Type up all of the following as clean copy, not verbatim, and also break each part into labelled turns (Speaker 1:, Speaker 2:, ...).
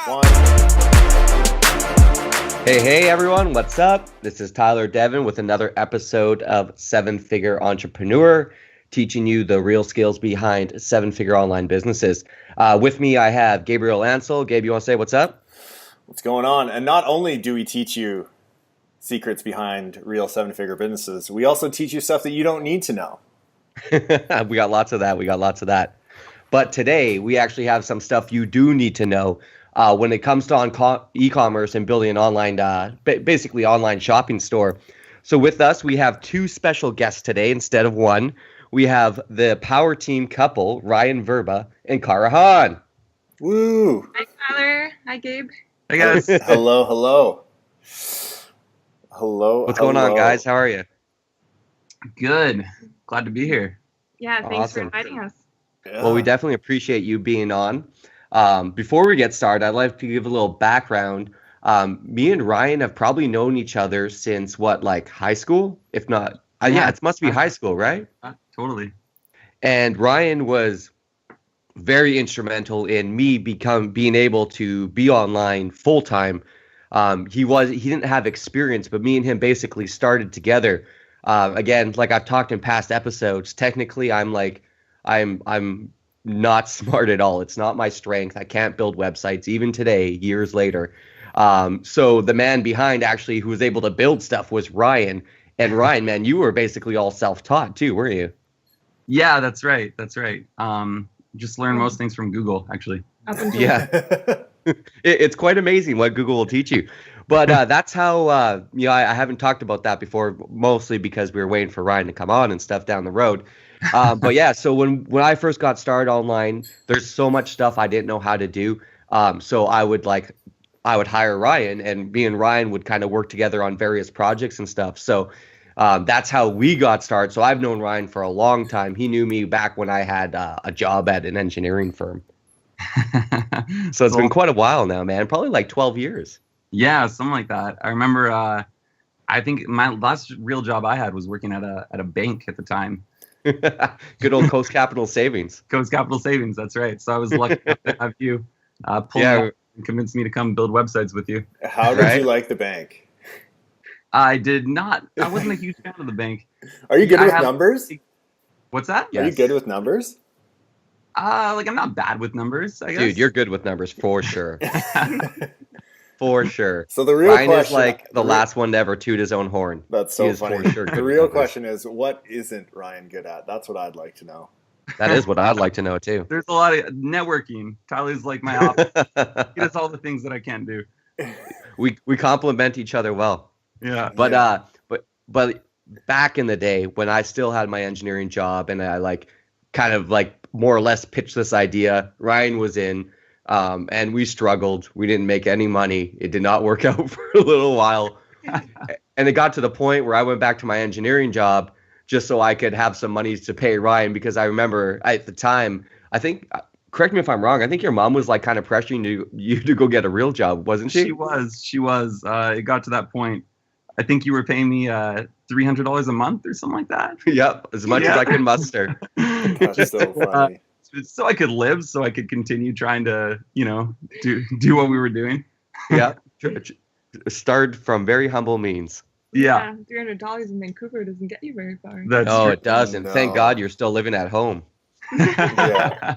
Speaker 1: One.
Speaker 2: Hey everyone, what's up? This is Tyler Devin with another episode of Seven Figure Entrepreneur, teaching you the real skills behind seven-figure online businesses. With me, I have Gabriel Ansel. Gabe, you want to say what's up?
Speaker 1: What's going on? And not only do we teach you secrets behind real seven-figure businesses, we also teach you stuff that you don't need to know.
Speaker 2: We got lots of that. But today, we actually have some stuff you do need to know when it comes to e-commerce and building an online, basically online shopping store. So with us, we have two special guests today instead of one. We have the power team couple, Ryan Verba and Cara Hahn.
Speaker 1: Woo!
Speaker 3: Hi, Tyler. Hi, Gabe.
Speaker 4: Hey, guys.
Speaker 1: Hello.
Speaker 2: What's going on, guys? How are you?
Speaker 4: Good. Glad to be here.
Speaker 3: Yeah, thanks
Speaker 2: Awesome.
Speaker 3: for inviting us.
Speaker 1: Yeah.
Speaker 2: Well, we definitely appreciate you being on. Before we get started, I'd like to give a little background. Me and Ryan have probably known each other since high school? If not, yeah, it must be high school, right?
Speaker 4: Totally.
Speaker 2: And Ryan was very instrumental in me being able to be online full time. He didn't have experience, but me and him basically started together. Again, like I've talked in past episodes, technically I'm not smart at all. It's not my strength. I can't build websites even today, years later. So the man behind actually who was able to build stuff was Ryan. And Ryan, man, you were basically all self-taught too, weren't you?
Speaker 4: Yeah, that's right. Just learn most things from Google, actually.
Speaker 3: Up until
Speaker 2: Yeah. It's quite amazing what Google will teach you. But that's how, I haven't talked about that before, mostly because we were waiting for Ryan to come on and stuff down the road. But yeah, so when I first got started online, there's so much stuff I didn't know how to do. So I would hire Ryan, and me and Ryan would kind of work together on various projects and stuff. So that's how we got started. So I've known Ryan for a long time. He knew me back when I had a job at an engineering firm. So it's been quite a while now, man. Probably like 12 years.
Speaker 4: Yeah, something like that. I remember, I think my last real job I had was working at a bank at the time.
Speaker 2: Good old Coast Capital Savings.
Speaker 4: Coast Capital Savings, that's right. So I was lucky enough to have you pull me up and convince me to come build websites with you.
Speaker 1: How did you like the bank?
Speaker 4: I did not. I wasn't a huge fan of the bank.
Speaker 1: Are you good with numbers?
Speaker 4: What's that?
Speaker 1: Are you good with numbers?
Speaker 4: I'm not bad with numbers, I guess.
Speaker 2: Dude, you're good with numbers for sure. For sure.
Speaker 1: So the real
Speaker 2: Ryan
Speaker 1: question
Speaker 2: is like the last one to ever toot his own horn.
Speaker 1: That's so funny.
Speaker 2: For sure
Speaker 1: The real question is, what isn't Ryan good at? That's what I'd like to know.
Speaker 2: That is what I'd like to know too.
Speaker 4: There's a lot of networking. Tyler's like my opposite. He does all the things that I can't do.
Speaker 2: We complement each other well.
Speaker 4: Yeah.
Speaker 2: But back in the day when I still had my engineering job and I kind of more or less pitched this idea, Ryan was in, and we struggled. We didn't make any money. It did not work out for a little while. And it got to the point where I went back to my engineering job just so I could have some money to pay Ryan, because I remember at the time, I think, correct me if I'm wrong, I think your mom was kind of pressuring you to go get a real job, wasn't she?
Speaker 4: She was. It got to that point. I think you were paying me $300 a month or something like that.
Speaker 2: Yep, as much as I could muster.
Speaker 1: That's so funny.
Speaker 4: So I could live, so I could continue trying to, do what we were doing.
Speaker 2: Yeah, start from very humble means.
Speaker 4: Yeah.
Speaker 3: $300 in Vancouver doesn't get you very far.
Speaker 4: That's true.
Speaker 2: It doesn't.
Speaker 1: No.
Speaker 2: Thank God you're still living at home.
Speaker 1: Yeah.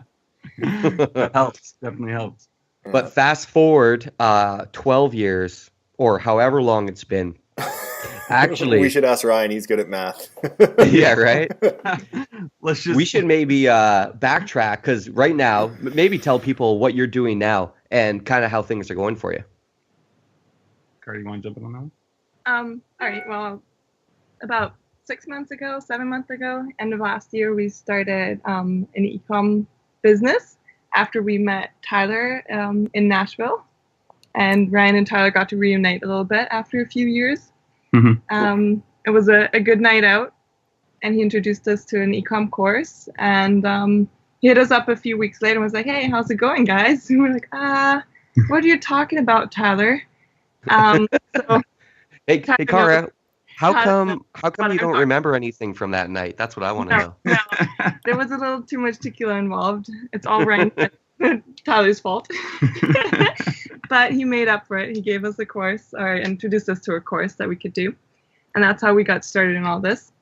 Speaker 4: That helps. Definitely helps.
Speaker 2: But fast forward 12 years or however long it's been. Actually,
Speaker 1: we should ask Ryan. He's good at math.
Speaker 2: Yeah, right?
Speaker 4: We
Speaker 2: should maybe backtrack, because right now, maybe tell people what you're doing now and kind of how things are going for you.
Speaker 4: Cara, you want to jump in on that one?
Speaker 3: All right. Well, about 7 months ago, end of last year, we started an e-com business after we met Tyler in Nashville. And Ryan and Tyler got to reunite a little bit after a few years.
Speaker 4: Mm-hmm.
Speaker 3: It was a good night out, and he introduced us to an e-com course. And he hit us up a few weeks later and was like, "Hey, how's it going, guys?" And we're like, what are you talking about, Tyler? So,
Speaker 2: Hey,
Speaker 3: Tyler
Speaker 2: Cara, how come
Speaker 3: what
Speaker 2: you don't
Speaker 3: I'm
Speaker 2: remember anything from that night? That's what I want to know.
Speaker 3: No, there was a little too much tequila involved. It's all Ryan, Tyler's fault. But he made up for it. He gave us a course, or introduced us to a course that we could do. And that's how we got started in all this.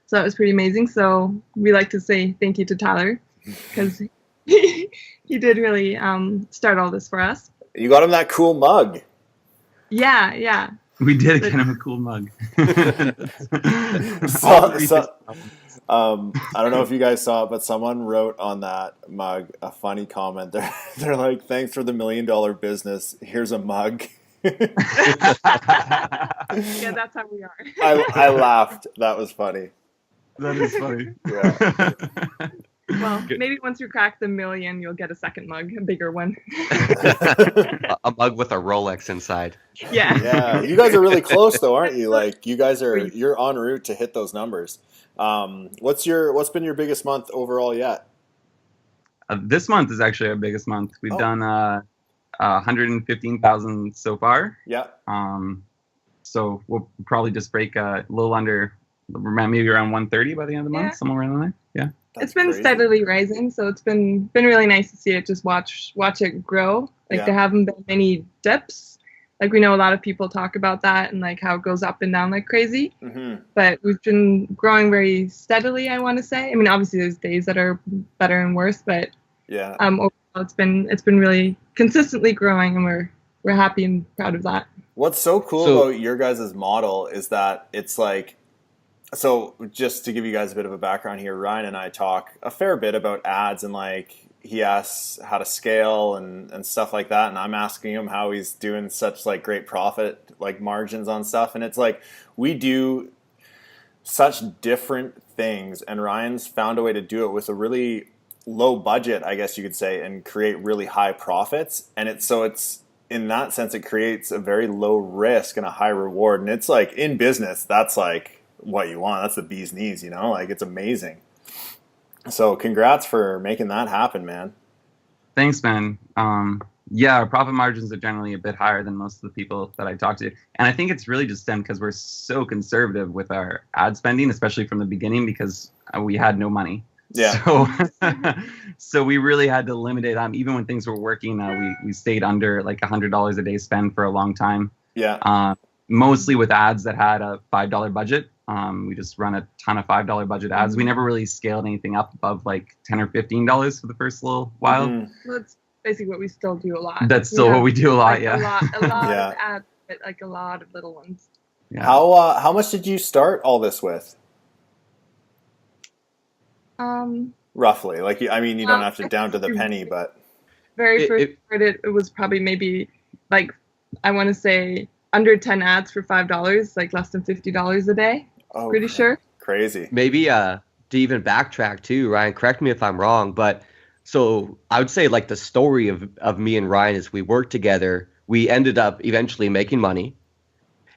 Speaker 3: So that was pretty amazing. So we like to say thank you to Tyler, because he did really start all this for us.
Speaker 1: You got him that cool mug.
Speaker 3: Yeah.
Speaker 4: We did get him a cool mug.
Speaker 1: I don't know if you guys saw it, but someone wrote on that mug a funny comment. They're like, "Thanks for the $1 million business. Here's a mug."
Speaker 3: Yeah, that's how we are.
Speaker 1: I laughed. That was funny.
Speaker 4: That is funny.
Speaker 1: Yeah.
Speaker 3: Well, maybe once you crack the 1 million, you'll get a second mug, a bigger one.
Speaker 2: A mug with a Rolex inside.
Speaker 3: Yeah.
Speaker 1: Yeah. You guys are really close, though, aren't you? Like, you're en route to hit those numbers. What's been your biggest month overall yet?
Speaker 4: This month is actually our biggest month. We've done 115,000 so far.
Speaker 1: Yeah.
Speaker 4: So we'll probably just break a little under, maybe around 130 by the end of the month, somewhere around there. Yeah.
Speaker 3: It's been crazy. Steadily rising, so it's been really nice to see it. Just watch it grow. Like, there haven't been many dips. Like, we know a lot of people talk about that and like how it goes up and down like crazy. Mm-hmm. But we've been growing very steadily, I want to say. I mean, obviously there's days that are better and worse, but overall it's been really consistently growing, and we're happy and proud of that.
Speaker 1: What's so cool about your guys' model is that it's like, so just to give you guys a bit of a background here, Ryan and I talk a fair bit about ads, and like he asks how to scale and stuff like that, and I'm asking him how he's doing such like great profit like margins on stuff, and it's like we do such different things, and Ryan's found a way to do it with a really low budget, I guess you could say, and create really high profits. And it's in that sense it creates a very low risk and a high reward, and it's like in business that's like what you want. That's the bee's knees, like it's amazing. So congrats for making that happen, man.
Speaker 4: Thanks, man. Our profit margins are generally a bit higher than most of the people that I talk to. And I think it's really just stemmed because we're so conservative with our ad spending, especially from the beginning, because we had no money. Yeah. So we really had to limit it. Even when things were working, we stayed under like $100 a day spend for a long time.
Speaker 1: Yeah.
Speaker 4: Mostly with ads that had a $5 budget. We just run a ton of $5 budget ads. Mm-hmm. We never really scaled anything up above like $10 or $15 for the first little while.
Speaker 3: Mm-hmm. Well, that's basically what we still do a lot.
Speaker 4: That's still what we do a lot,
Speaker 3: like A lot of ads, but like a lot of little ones.
Speaker 1: Yeah. How much did you start all this with? Roughly, like you don't have to down to the penny, but
Speaker 3: very first it was probably maybe like I want to say under 10 ads for $5, like less than $50 a day. Oh, pretty sure.
Speaker 1: Crazy.
Speaker 2: Maybe to even backtrack too, Ryan, correct me if I'm wrong, but so I would say like the story of me and Ryan is we worked together. We ended up eventually making money,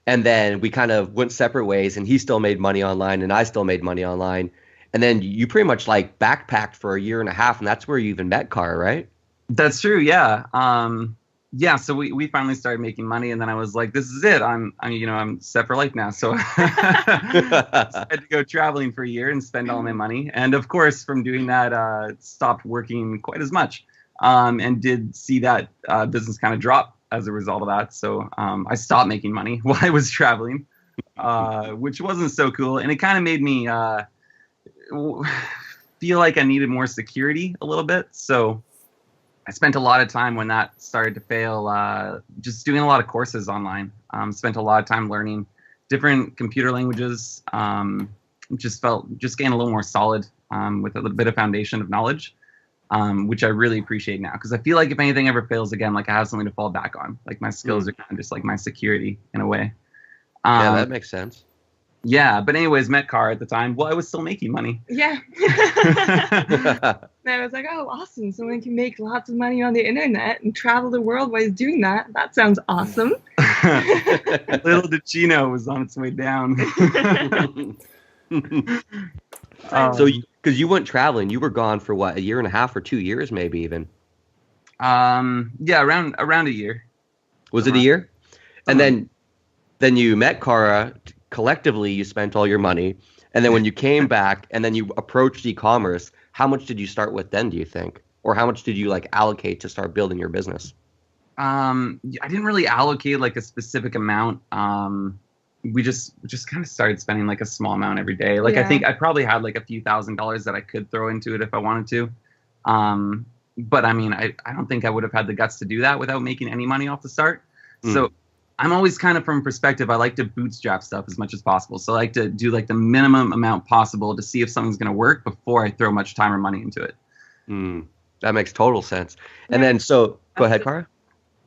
Speaker 2: and then we kind of went separate ways, and he still made money online and I still made money online. And then you pretty much like backpacked for a year and a half, and that's where you even met Cara, right?
Speaker 4: That's true. Yeah. So we finally started making money, and then I was like, this is it. I'm set for life now. So I had to go traveling for a year and spend all my money. And of course, from doing that, stopped working quite as much, and did see that business kind of drop as a result of that. So I stopped making money while I was traveling, which wasn't so cool. And it kind of made me feel like I needed more security a little bit. So I spent a lot of time when that started to fail, just doing a lot of courses online. Spent a lot of time learning different computer languages. Just getting a little more solid with a little bit of foundation of knowledge, which I really appreciate now. Because I feel like if anything ever fails again, like I have something to fall back on. Like my skills are kind of just like my security in a way.
Speaker 2: Yeah, that makes sense.
Speaker 4: Yeah, but anyways, met Cara at the time. Well, I was still making money.
Speaker 3: Yeah. And I was like, oh, awesome. Someone can make lots of money on the internet and travel the world while he's doing that. That sounds awesome.
Speaker 4: Little did she know it was on its way down.
Speaker 2: So, because you went traveling, you were gone for what, a year and a half or 2 years, maybe even?
Speaker 4: Yeah, around a year.
Speaker 2: Was it a year? And then you met Cara. Collectively, you spent all your money, and then when you came back and then you approached e-commerce, how much did you start with then, do you think? Or how much did you like allocate to start building your business?
Speaker 4: I didn't really allocate like a specific amount. We just kind of started spending like a small amount every day. Like I think I probably had like a few $1,000s that I could throw into it if I wanted to. But I mean, I don't think I would have had the guts to do that without making any money off the start. So I'm always kind of from perspective, I like to bootstrap stuff as much as possible. So I like to do like the minimum amount possible to see if something's going to work before I throw much time or money into it.
Speaker 2: That makes total sense. And then, so go ahead, Cara.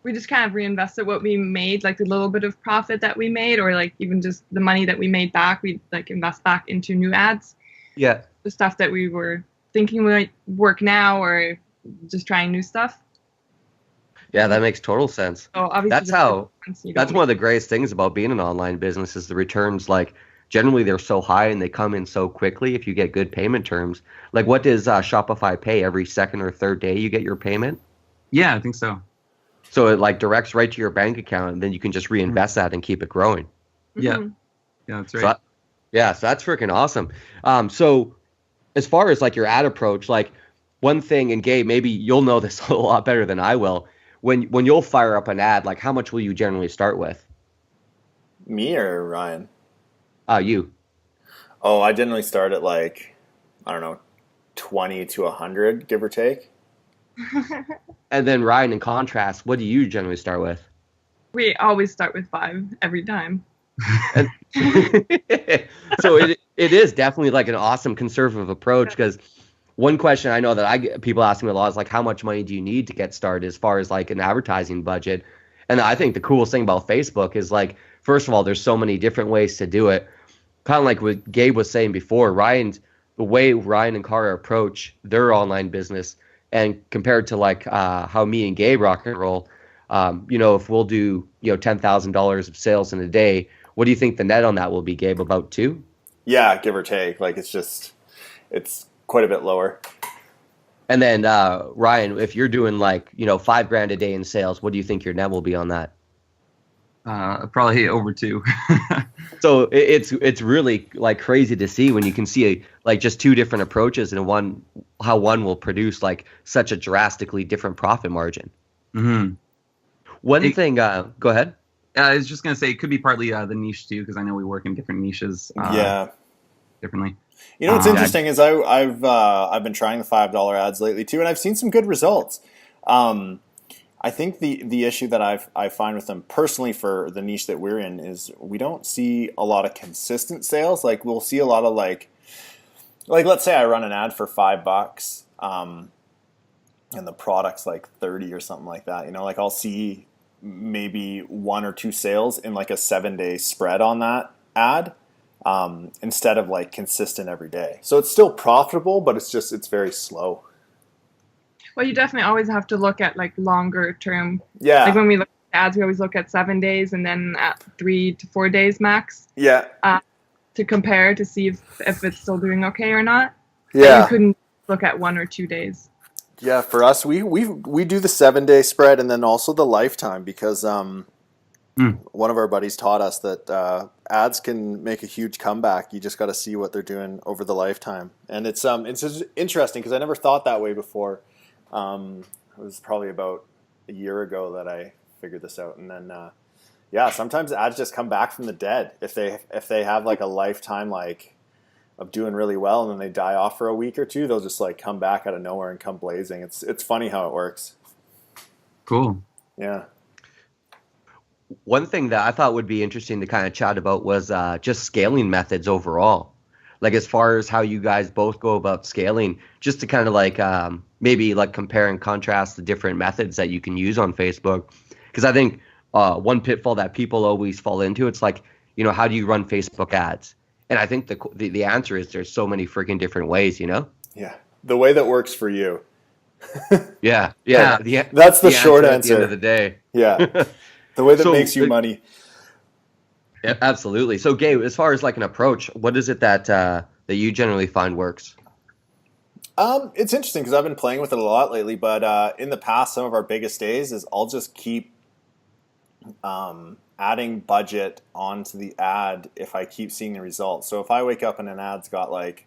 Speaker 3: We just kind of reinvested what we made, like the little bit of profit that we made, or like even just the money that we made back, we like invest back into new ads.
Speaker 2: Yeah.
Speaker 3: The stuff that we were thinking might work now, or just trying new stuff.
Speaker 2: Yeah, that makes total sense.
Speaker 3: So obviously
Speaker 2: that's one of the greatest things about being an online business is the returns. Like generally they're so high and they come in so quickly if you get good payment terms. Like what does Shopify pay every second or third day you get your payment?
Speaker 4: Yeah, I think so.
Speaker 2: So it like directs right to your bank account, and then you can just reinvest that and keep it growing.
Speaker 4: Yeah, that's right.
Speaker 2: So that's freaking awesome. So as far as like your ad approach, like one thing, and Gabe, maybe you'll know this a lot better than I will. When you'll fire up an ad, like how much will you generally start with?
Speaker 1: Me or Ryan?
Speaker 2: You.
Speaker 1: Oh, I generally start at like, I don't know, 20 to 100, give or take.
Speaker 2: And then Ryan, in contrast, what do you generally start with?
Speaker 3: We always start with 5 every time.
Speaker 2: And so it is definitely like an awesome conservative approach, because one question I know that I get people ask me a lot is like, how much money do you need to get started as far as like an advertising budget? And I think the coolest thing about Facebook is like, first of all, there's so many different ways to do it. Kind of like what Gabe was saying before, the way Ryan and Cara approach their online business, and compared to like how me and Gabe rock and roll, if we'll do $10,000 of sales in a day, what do you think the net on that will be, Gabe? About 2?
Speaker 1: Yeah, give or take. Like it's quite a bit lower.
Speaker 2: And then Ryan, if you're doing like $5,000 a day in sales, what do you think your net will be on that?
Speaker 4: Probably over 2.
Speaker 2: So it's really like crazy to see when you can see like just 2 different approaches, and how one will produce like such a drastically different profit margin.
Speaker 4: Mm-hmm.
Speaker 2: One thing, go ahead.
Speaker 4: I was just gonna say it could be partly the niche too, because I know we work in different niches. Differently.
Speaker 1: What's interesting is I've been trying the $5 ads lately too, and I've seen some good results. I think the issue that I find with them personally for the niche that we're in is we don't see a lot of consistent sales. Like we'll see a lot of like let's say I run an ad for $5, and the product's like 30 or something like that. Like I'll see maybe 1 or 2 sales in like a 7-day spread on that ad, instead of like consistent every day. So it's still profitable, but it's very slow.
Speaker 3: Well, you definitely always have to look at like longer term.
Speaker 1: Yeah.
Speaker 3: Like when we look at ads, we always look at 7 days and then at 3 to 4 days max.
Speaker 1: Yeah.
Speaker 3: To compare to see if it's still doing okay or not.
Speaker 1: Yeah.
Speaker 3: And you couldn't look at 1 or 2 days.
Speaker 1: Yeah, for us, we do the 7-day spread and then also the lifetime, because one of our buddies taught us that ads can make a huge comeback. You just got to see what they're doing over the lifetime, and it's just interesting because I never thought that way before. It was probably about a year ago that I figured this out, and then sometimes ads just come back from the dead if they have like a lifetime like of doing really well, and then they die off for a week or 2. They'll just like come back out of nowhere and come blazing. It's funny how it works.
Speaker 4: Cool.
Speaker 1: Yeah.
Speaker 2: One thing that I thought would be interesting to kind of chat about was just scaling methods overall. Like as far as how you guys both go about scaling, just to kind of like maybe like compare and contrast the different methods that you can use on Facebook. Because I think one pitfall that people always fall into, it's like, how do you run Facebook ads? And I think the answer is there's so many freaking different ways,
Speaker 1: Yeah. The way that works for you.
Speaker 2: Yeah.
Speaker 1: That's the short answer.
Speaker 2: At the end of the day.
Speaker 1: Yeah. The way that makes you money.
Speaker 2: Yeah, absolutely. So, Gabe, as far as like an approach, what is it that you generally find works?
Speaker 1: It's interesting because I've been playing with it a lot lately, but in the past, some of our biggest days is I'll just keep adding budget onto the ad if I keep seeing the results. So if I wake up and an ad's got like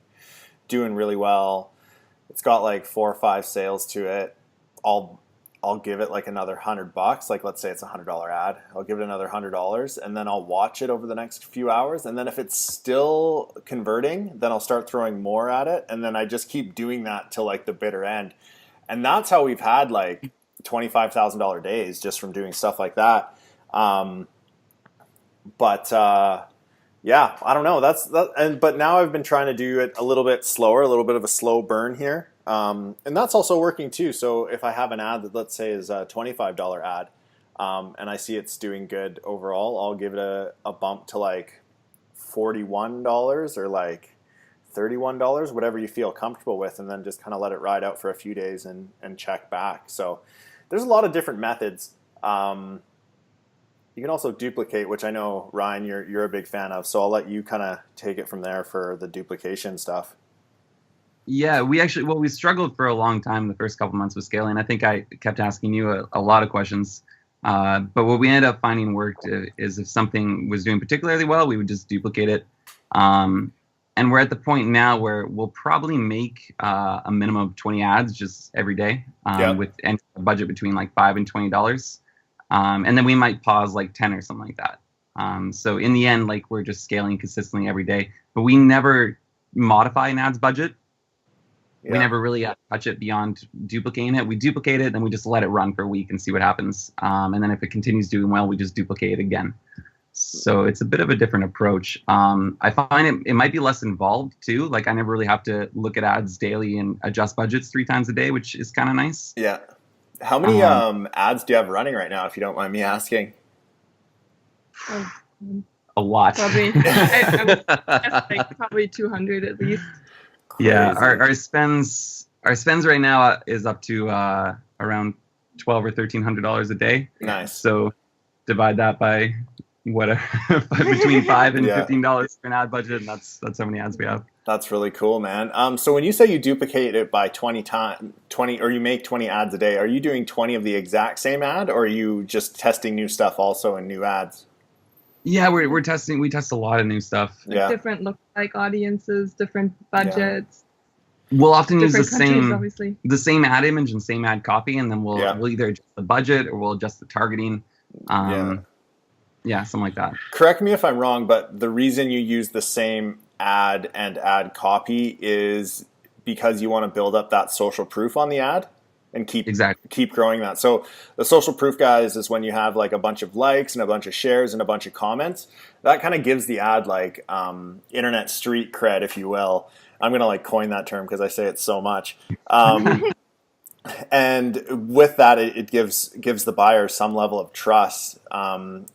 Speaker 1: doing really well, it's got like 4 or 5 sales to it, I'll I'll give it like another $100. Like let's say it's $100 ad. I'll give it another $100, and then I'll watch it over the next few hours. And then if it's still converting, then I'll start throwing more at it. And then I just keep doing that till like the bitter end. And that's how we've had like $25,000 days just from doing stuff like that. Yeah, I don't know. But now I've been trying to do it a little bit slower, a little bit of a slow burn here. And that's also working too. So if I have an ad that let's say is a $25 ad, and I see it's doing good overall, I'll give it a bump to like $41 or like $31, whatever you feel comfortable with, and then just kind of let it ride out for a few days and check back. So there's a lot of different methods. You can also duplicate, which I know, Ryan, you're a big fan of. So I'll let you kind of take it from there for the duplication stuff.
Speaker 4: Yeah, we struggled for a long time the first couple months with scaling. I think I kept asking you a lot of questions. But what we ended up finding worked is if something was doing particularly well, we would just duplicate it. And we're at the point now where we'll probably make a minimum of 20 ads just every day with a budget between like $5 and $20. And then we might pause like 10 or something like that. So in the end, like we're just scaling consistently every day, but we never modify an ads budget. Yeah. We never really touch it beyond duplicating it. We duplicate it, then we just let it run for a week and see what happens. And then if it continues doing well, we just duplicate it again. So it's a bit of a different approach. I find it might be less involved too. Like I never really have to look at ads daily and adjust budgets 3 times a day, which is kind of nice.
Speaker 1: Yeah. How many ads do you have running right now, if you don't mind me asking?
Speaker 4: A lot.
Speaker 3: Probably, I would guess like probably 200 at least.
Speaker 4: Crazy. Yeah, our spends right now is up to around $1,200 or $1,300 a day.
Speaker 1: Nice.
Speaker 4: So divide that by whatever between $5 and $15 for an ad budget, and that's how many ads we have.
Speaker 1: That's really cool, man. So when you say you duplicate it by 20, or you make 20 ads a day, are you doing 20 of the exact same ad, or are you just testing new stuff also in new ads?
Speaker 4: Yeah, we're testing. We test a lot of new stuff.
Speaker 1: Yeah.
Speaker 3: Different look-alike audiences, different budgets.
Speaker 4: Yeah. We'll often use the same ad image and same ad copy, and then we'll either adjust the budget or we'll adjust the targeting. Yeah, something like that.
Speaker 1: Correct me if I'm wrong, but the reason you use the same ad and ad copy is because you want to build up that social proof on the ad and keep growing that. So the social proof, guys, is when you have like a bunch of likes and a bunch of shares and a bunch of comments. That kind of gives the ad like internet street cred, if you will. I'm going to like coin that term because I say it so much. And with that, it gives the buyer some level of trust.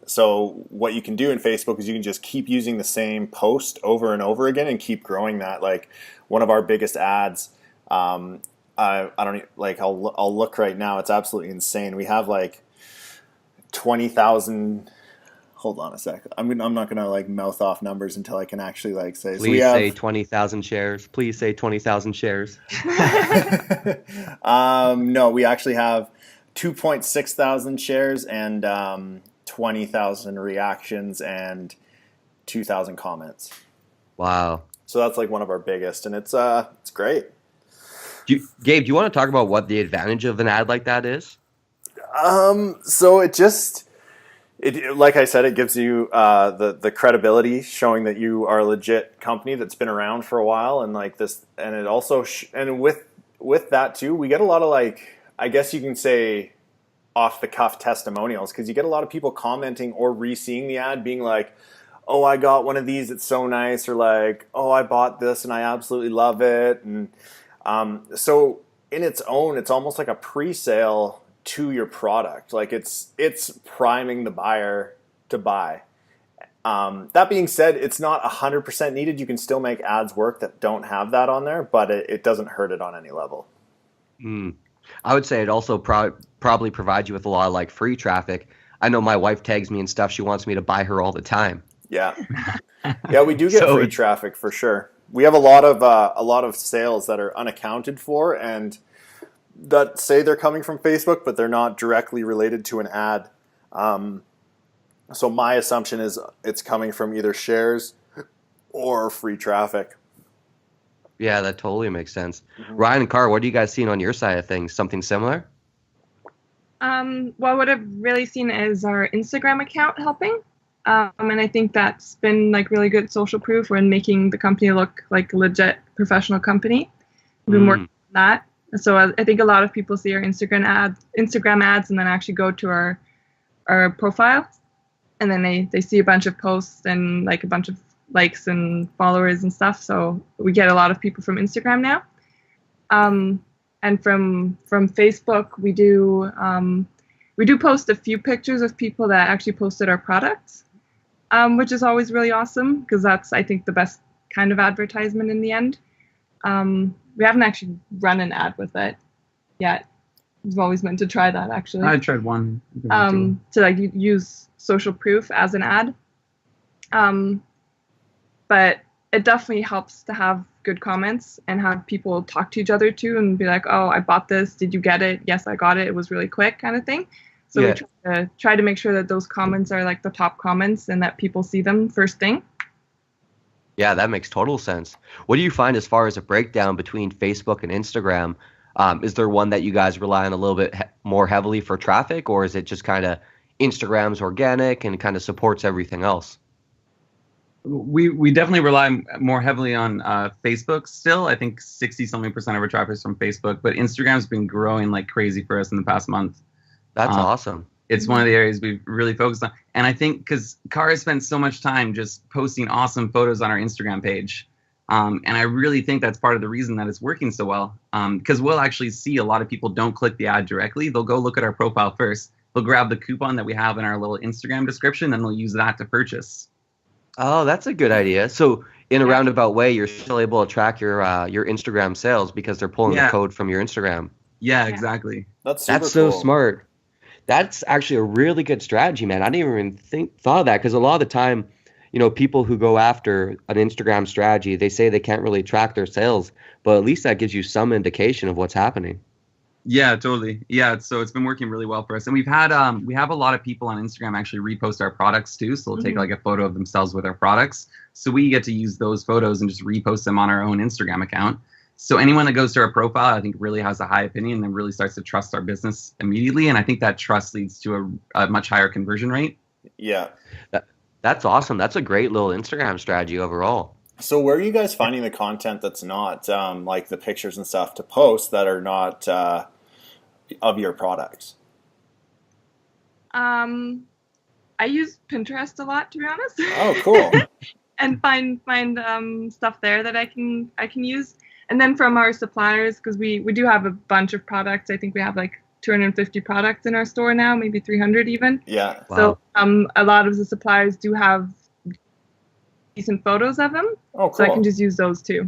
Speaker 1: So what you can do in Facebook is you can just keep using the same post over and over again and keep growing that. Like one of our biggest ads, I don't like. I'll look right now. It's absolutely insane. We have like 20,000. Hold on a sec. I'm not gonna like mouth off numbers until I can actually like say.
Speaker 2: Please say 20,000 shares. Please say 20,000 shares.
Speaker 1: No, we actually have 2.6 thousand shares and 20,000 reactions and 2,000 comments.
Speaker 2: Wow.
Speaker 1: So that's like one of our biggest, and it's great.
Speaker 2: Gabe, do you want to talk about what the advantage of an ad like that is?
Speaker 1: So it like I said, it gives you the credibility, showing that you are a legit company that's been around for a while, and like this, and it also and with that too, we get a lot of like, I guess you can say, off the cuff testimonials, because you get a lot of people commenting or re-seeing the ad, being like, "Oh, I got one of these; it's so nice," or like, "Oh, I bought this and I absolutely love it," and so in its own, it's almost like a pre-sale to your product. Like it's priming the buyer to buy. That being said, it's not 100% needed. You can still make ads work that don't have that on there, but it doesn't hurt it on any level.
Speaker 2: I would say it also probably provides you with a lot of like free traffic. I know my wife tags me and stuff. She wants me to buy her all the time.
Speaker 1: Yeah. Yeah, we do get free traffic for sure. We have a lot of sales that are unaccounted for and that say they're coming from Facebook, but they're not directly related to an ad. So my assumption is it's coming from either shares or free traffic.
Speaker 2: Yeah, that totally makes sense. Mm-hmm. Ryan and Cara, what are you guys seeing on your side of things? Something similar?
Speaker 3: Well, what I've really seen is our Instagram account helping. And I think that's been like really good social proof when making the company look like a legit professional company. We've been working on that. So I think a lot of people see our Instagram ads, and then actually go to our profile, and then they see a bunch of posts and like a bunch of likes and followers and stuff. So we get a lot of people from Instagram now. And from Facebook, we do post a few pictures of people that actually posted our products, which is always really awesome because that's, I think, the best kind of advertisement in the end. We haven't actually run an ad with it yet. We've always meant to try that, actually.
Speaker 4: I tried one.
Speaker 3: To like use social proof as an ad. But it definitely helps to have good comments and have people talk to each other too and be like, oh, I bought this. Did you get it? Yes, I got it. It was really quick, kind of thing. So we try to make sure that those comments are like the top comments and that people see them first thing.
Speaker 2: Yeah, that makes total sense. What do you find as far as a breakdown between Facebook and Instagram? Is there one that you guys rely on a little bit more heavily for traffic, or is it just kind of Instagram's organic and kind of supports everything else?
Speaker 4: We definitely rely more heavily on Facebook still. I think 60-something% of our traffic is from Facebook, but Instagram's been growing like crazy for us in the past month.
Speaker 2: That's awesome.
Speaker 4: It's one of the areas we've really focused on. And I think because Cara spent so much time just posting awesome photos on our Instagram page. And I really think that's part of the reason that it's working so well. Because we'll actually see a lot of people don't click the ad directly. They'll go look at our profile first. They'll grab the coupon that we have in our little Instagram description, and they'll use that to purchase.
Speaker 2: Oh, that's a good idea. So in a roundabout way, you're still able to track your Instagram sales because they're pulling the code from your Instagram.
Speaker 4: Yeah, exactly.
Speaker 1: That's super
Speaker 2: so
Speaker 1: cool.
Speaker 2: Smart. That's actually a really good strategy, man. I didn't even thought of that because a lot of the time, people who go after an Instagram strategy, they say they can't really track their sales, but at least that gives you some indication of what's happening.
Speaker 4: Yeah, totally. Yeah, so it's been working really well for us. And we have a lot of people on Instagram actually repost our products too. So they'll take like a photo of themselves with our products. So we get to use those photos and just repost them on our own Instagram account. So anyone that goes to our profile, I think really has a high opinion and really starts to trust our business immediately. And I think that trust leads to a much higher conversion rate.
Speaker 1: Yeah.
Speaker 2: That's awesome. That's a great little Instagram strategy overall.
Speaker 1: So where are you guys finding the content that's not like the pictures and stuff to post that are not of your products?
Speaker 3: I use Pinterest a lot, to be honest.
Speaker 1: Oh, cool.
Speaker 3: And find stuff there that I can use. And then from our suppliers, because we do have a bunch of products. I think we have like 250 products in our store now, maybe 300 even.
Speaker 1: Yeah.
Speaker 3: Wow. So a lot of the suppliers do have decent photos of them.
Speaker 1: Oh, cool.
Speaker 3: So I can just use those too.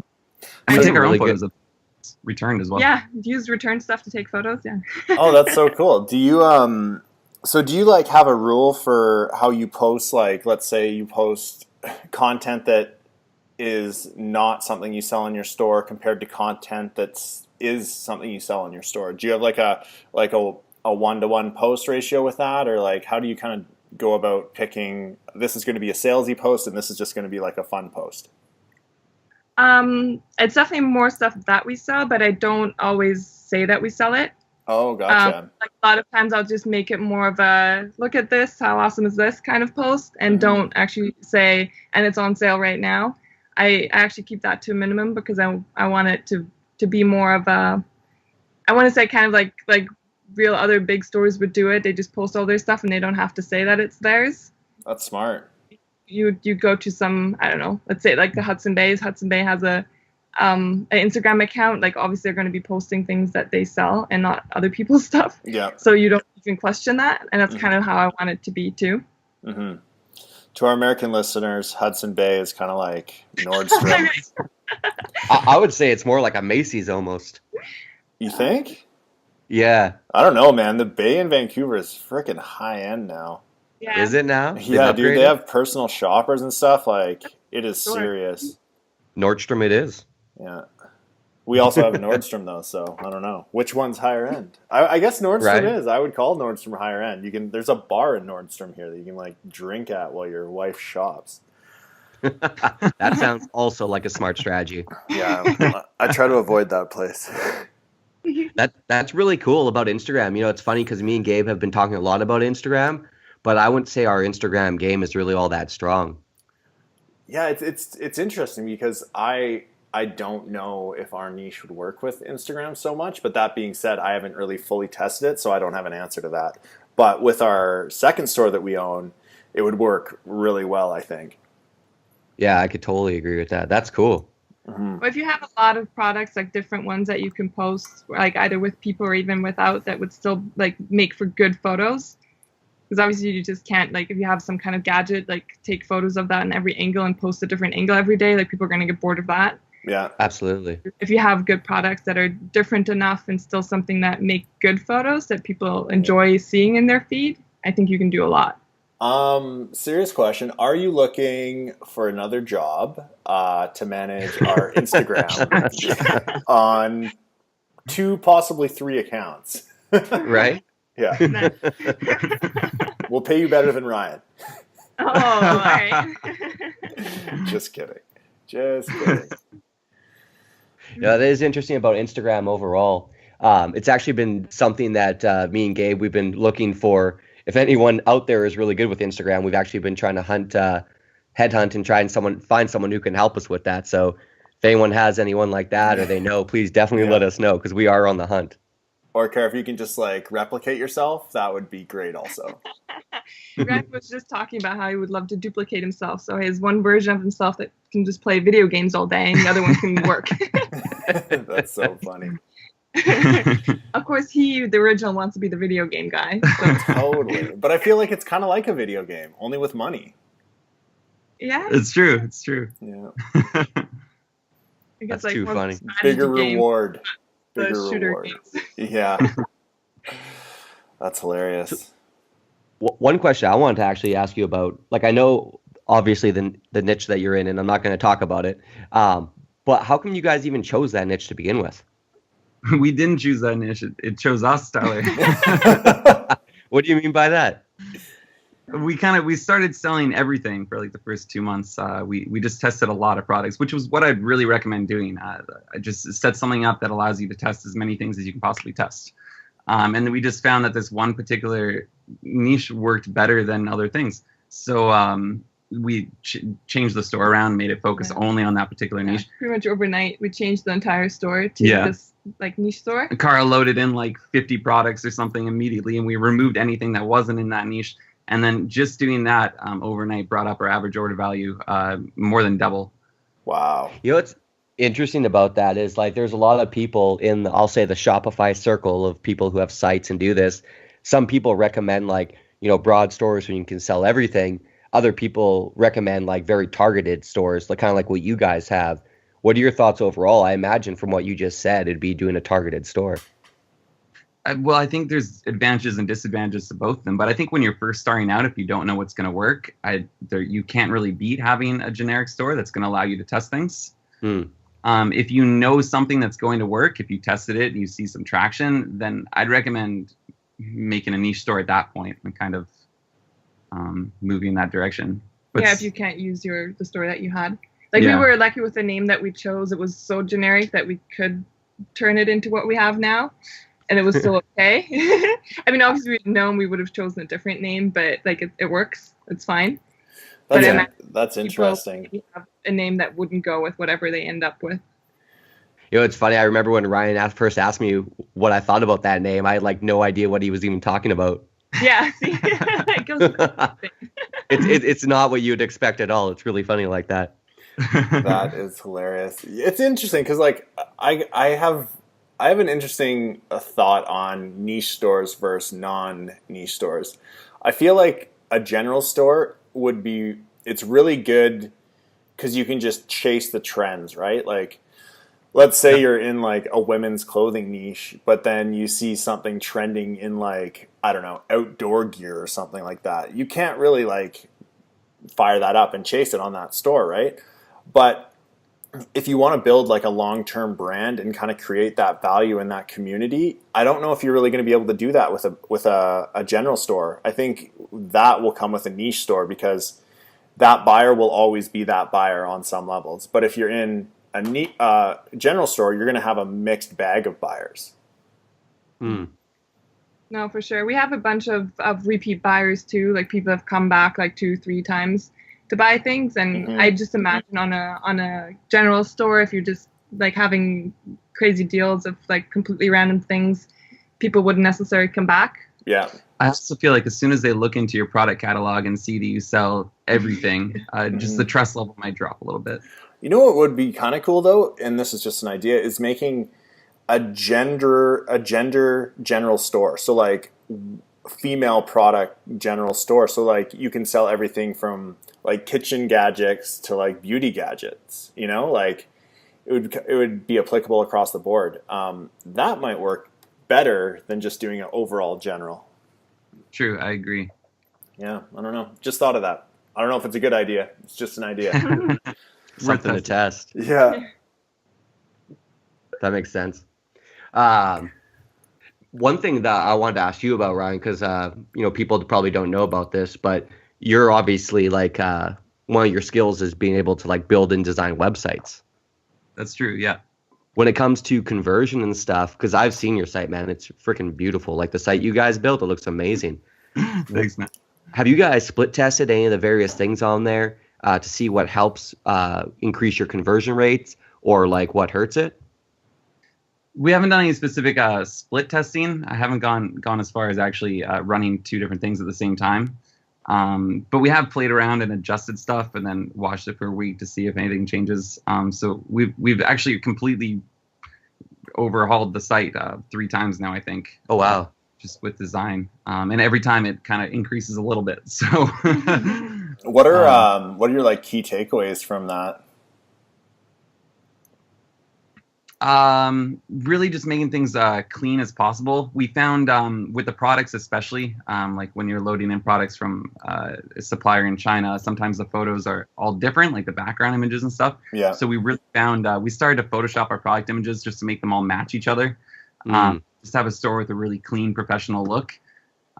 Speaker 4: And we take our
Speaker 2: really
Speaker 4: own photos of returned as well.
Speaker 3: Yeah, use return stuff to take photos. Yeah.
Speaker 1: Oh, that's so cool. Do you do you like have a rule for how you post? Like, let's say you post content that is not something you sell in your store compared to content is something you sell in your store. Do you have like a 1-to-1 post ratio with that, or like how do you kind of go about picking this is going to be a salesy post and this is just going to be like a fun post?
Speaker 3: It's definitely more stuff that we sell, but I don't always say that we sell it.
Speaker 1: Oh, gotcha.
Speaker 3: Like a lot of times I'll just make it more of a look at this, how awesome is this kind of post, and don't actually say, and it's on sale right now. I actually keep that to a minimum because I want it to be more of a, I want to say kind of like real other big stores would do it. They just post all their stuff and they don't have to say that it's theirs.
Speaker 1: That's smart.
Speaker 3: You go to some, I don't know, let's say like the Hudson Bay has a an Instagram account. Like obviously they're going to be posting things that they sell and not other people's stuff.
Speaker 1: Yeah.
Speaker 3: So you don't even question that, and that's kind of how I want it to be too.
Speaker 1: Mm-hmm. To our American listeners, Hudson Bay is kind of like Nordstrom.
Speaker 2: I would say it's more like a Macy's almost.
Speaker 1: You think?
Speaker 2: Yeah.
Speaker 1: I don't know, man. The Bay in Vancouver is freaking high end now.
Speaker 3: Yeah.
Speaker 2: Is it now?
Speaker 1: Yeah, dude. They have personal shoppers and stuff. Like, it is serious.
Speaker 2: Nordstrom it is.
Speaker 1: Yeah. We also have a Nordstrom, though, so I don't know. Which one's higher end? I guess Nordstrom is. I would call Nordstrom higher end. There's a bar in Nordstrom here that you can, like, drink at while your wife shops.
Speaker 2: That sounds also like a smart strategy.
Speaker 1: Yeah. I try to avoid that place.
Speaker 2: That's really cool about Instagram. You know, it's funny because me and Gabe have been talking a lot about Instagram, but I wouldn't say our Instagram game is really all that strong.
Speaker 1: Yeah, it's interesting because I don't know if our niche would work with Instagram so much. But that being said, I haven't really fully tested it, so I don't have an answer to that. But with our second store that we own, it would work really well, I think.
Speaker 2: Yeah, I could totally agree with that. That's cool.
Speaker 1: Mm-hmm.
Speaker 3: Or if you have a lot of products, like different ones that you can post, like either with people or even without, that would still like make for good photos. Because obviously you just can't, like, if you have some kind of gadget, like take photos of that in every angle and post a different angle every day, like people are going to get bored of that.
Speaker 1: Yeah,
Speaker 2: Absolutely.
Speaker 3: If you have good products that are different enough and still something that make good photos that people enjoy seeing in their feed, I think you can do a lot.
Speaker 1: Serious question. Are you looking for another job to manage our Instagram on 2, possibly 3 accounts?
Speaker 2: Right?
Speaker 1: Yeah. We'll pay you better than Ryan.
Speaker 3: Oh, all right.
Speaker 1: Just kidding. Just kidding.
Speaker 2: Yeah, that is interesting about Instagram overall. It's actually been something that me and Gabe, we've been looking for. If anyone out there is really good with Instagram, we've actually been trying to headhunt and try and find someone who can help us with that. So if anyone has anyone like that or they know, please definitely let us know because we are on the hunt.
Speaker 1: Or Cara, if you can just like replicate yourself, that would be great also.
Speaker 3: Ryan was just talking about how he would love to duplicate himself. So he has one version of himself that can just play video games all day and the other one can work.
Speaker 1: That's so funny.
Speaker 3: Of course, the original, wants to be the video game guy. So.
Speaker 1: Totally. But I feel like it's kind of like a video game, only with money.
Speaker 3: Yeah.
Speaker 4: It's true. It's true.
Speaker 1: Yeah.
Speaker 2: That's too funny.
Speaker 1: Bigger reward.
Speaker 3: The
Speaker 1: Bigger
Speaker 3: shooter
Speaker 1: reward.
Speaker 3: games.
Speaker 1: Yeah. That's hilarious.
Speaker 2: One question I wanted to actually ask you about, like I know obviously the niche that you're in, and I'm not going to talk about it, but how come you guys even chose that niche to begin with?
Speaker 4: We didn't choose that niche. It chose us, Tyler.
Speaker 2: What do you mean by that?
Speaker 4: We started selling everything for like the first 2 months. We just tested a lot of products, which was what I'd really recommend doing. I just set something up that allows you to test as many things as you can possibly test. And then we just found that this one particular niche worked better than other things. So we changed the store around, made it focus only on that particular niche.
Speaker 3: Pretty much overnight, we changed the entire store to this like niche store.
Speaker 4: Cara loaded in like 50 products or something immediately, and we removed anything that wasn't in that niche. And then just doing that overnight brought up our average order value more than double.
Speaker 1: Wow.
Speaker 2: You know what's interesting about that is like there's a lot of people in I'll say the Shopify circle of people who have sites and do this. Some people recommend like, you know, broad stores where you can sell everything. Other people recommend like very targeted stores, like kind of like what you guys have. What are your thoughts overall? I imagine from what you just said, it'd be doing a targeted store.
Speaker 4: Well, I think there's advantages and disadvantages to both of them. But I think when you're first starting out, if you don't know what's going to work, you can't really beat having a generic store that's going to allow you to test things. If you know something that's going to work, if you tested it and you see some traction, then I'd recommend making a niche store at that point and kind of moving in that direction. But
Speaker 3: if you can't use the store that you had. Like we were lucky with the name that we chose. It was so generic that we could turn it into what we have now. And it was still okay. I mean, obviously, if we'd known, we would have chosen a different name, but like it works. It's fine.
Speaker 1: That's interesting.
Speaker 3: You have a name that wouldn't go with whatever they end up with.
Speaker 2: You know, it's funny. I remember when Ryan first asked me what I thought about that name. I had like no idea what he was even talking about.
Speaker 3: Yeah, see, it goes with
Speaker 2: it's not what you'd expect at all. It's really funny like that.
Speaker 1: That is hilarious. It's interesting because like I have an interesting thought on niche stores versus non-niche stores. I feel like a general store it's really good because you can just chase the trends, right? Like, let's say you're in like a women's clothing niche, but then you see something trending in like, I don't know, outdoor gear or something like that. You can't really like fire that up and chase it on that store, right? But if you want to build like a long-term brand and kind of create that value in that community, I don't know if you're really going to be able to do that with a general store. I think that will come with a niche store because that buyer will always be that buyer on some levels. But if you're in a general store, you're going to have a mixed bag of buyers.
Speaker 3: No, for sure. We have a bunch of repeat buyers too. Like people have come back like 2-3 times to buy things, and I just imagine on a general store, if you're just like having crazy deals of like completely random things, people wouldn't necessarily come back.
Speaker 1: Yeah.
Speaker 4: I also feel like as soon as they look into your product catalog and see that you sell everything, just the trust level might drop a little bit.
Speaker 1: You know what would be kind of cool though, and this is just an idea, is making a gender general store. So like female product general store. So like you can sell everything from like kitchen gadgets to like beauty gadgets. You know, like it would be applicable across the board. That might work better than just doing an overall general.
Speaker 4: True, I agree.
Speaker 1: Yeah, I don't know. Just thought of that. I don't know if it's a good idea. It's just an idea.
Speaker 2: Something to test.
Speaker 1: Yeah.
Speaker 2: That makes sense. One thing that I wanted to ask you about, Ryan, because people probably don't know about this, but you're obviously like one of your skills is being able to like build and design websites.
Speaker 4: That's true. Yeah.
Speaker 2: When it comes to conversion and stuff, because I've seen your site, man, it's freaking beautiful. Like the site you guys built, it looks amazing.
Speaker 4: Thanks, man.
Speaker 2: Have you guys split tested any of the various things on there to see what helps increase your conversion rates or like what hurts it?
Speaker 4: We haven't done any specific split testing. I haven't gone as far as actually running 2 different things at the same time. But we have played around and adjusted stuff and then watched it for a week to see if anything changes. So we've actually completely overhauled the site 3 times now, I think.
Speaker 2: Oh, wow.
Speaker 4: Just with design. And every time it kind of increases a little bit. So
Speaker 1: what are your like key takeaways from that?
Speaker 4: Really just making things clean as possible. We found with the products especially, like when you're loading in products from a supplier in China, sometimes the photos are all different, like the background images and stuff.
Speaker 1: Yeah.
Speaker 4: So we really found we started to Photoshop our product images just to make them all match each other. Just have a store with a really clean, professional look.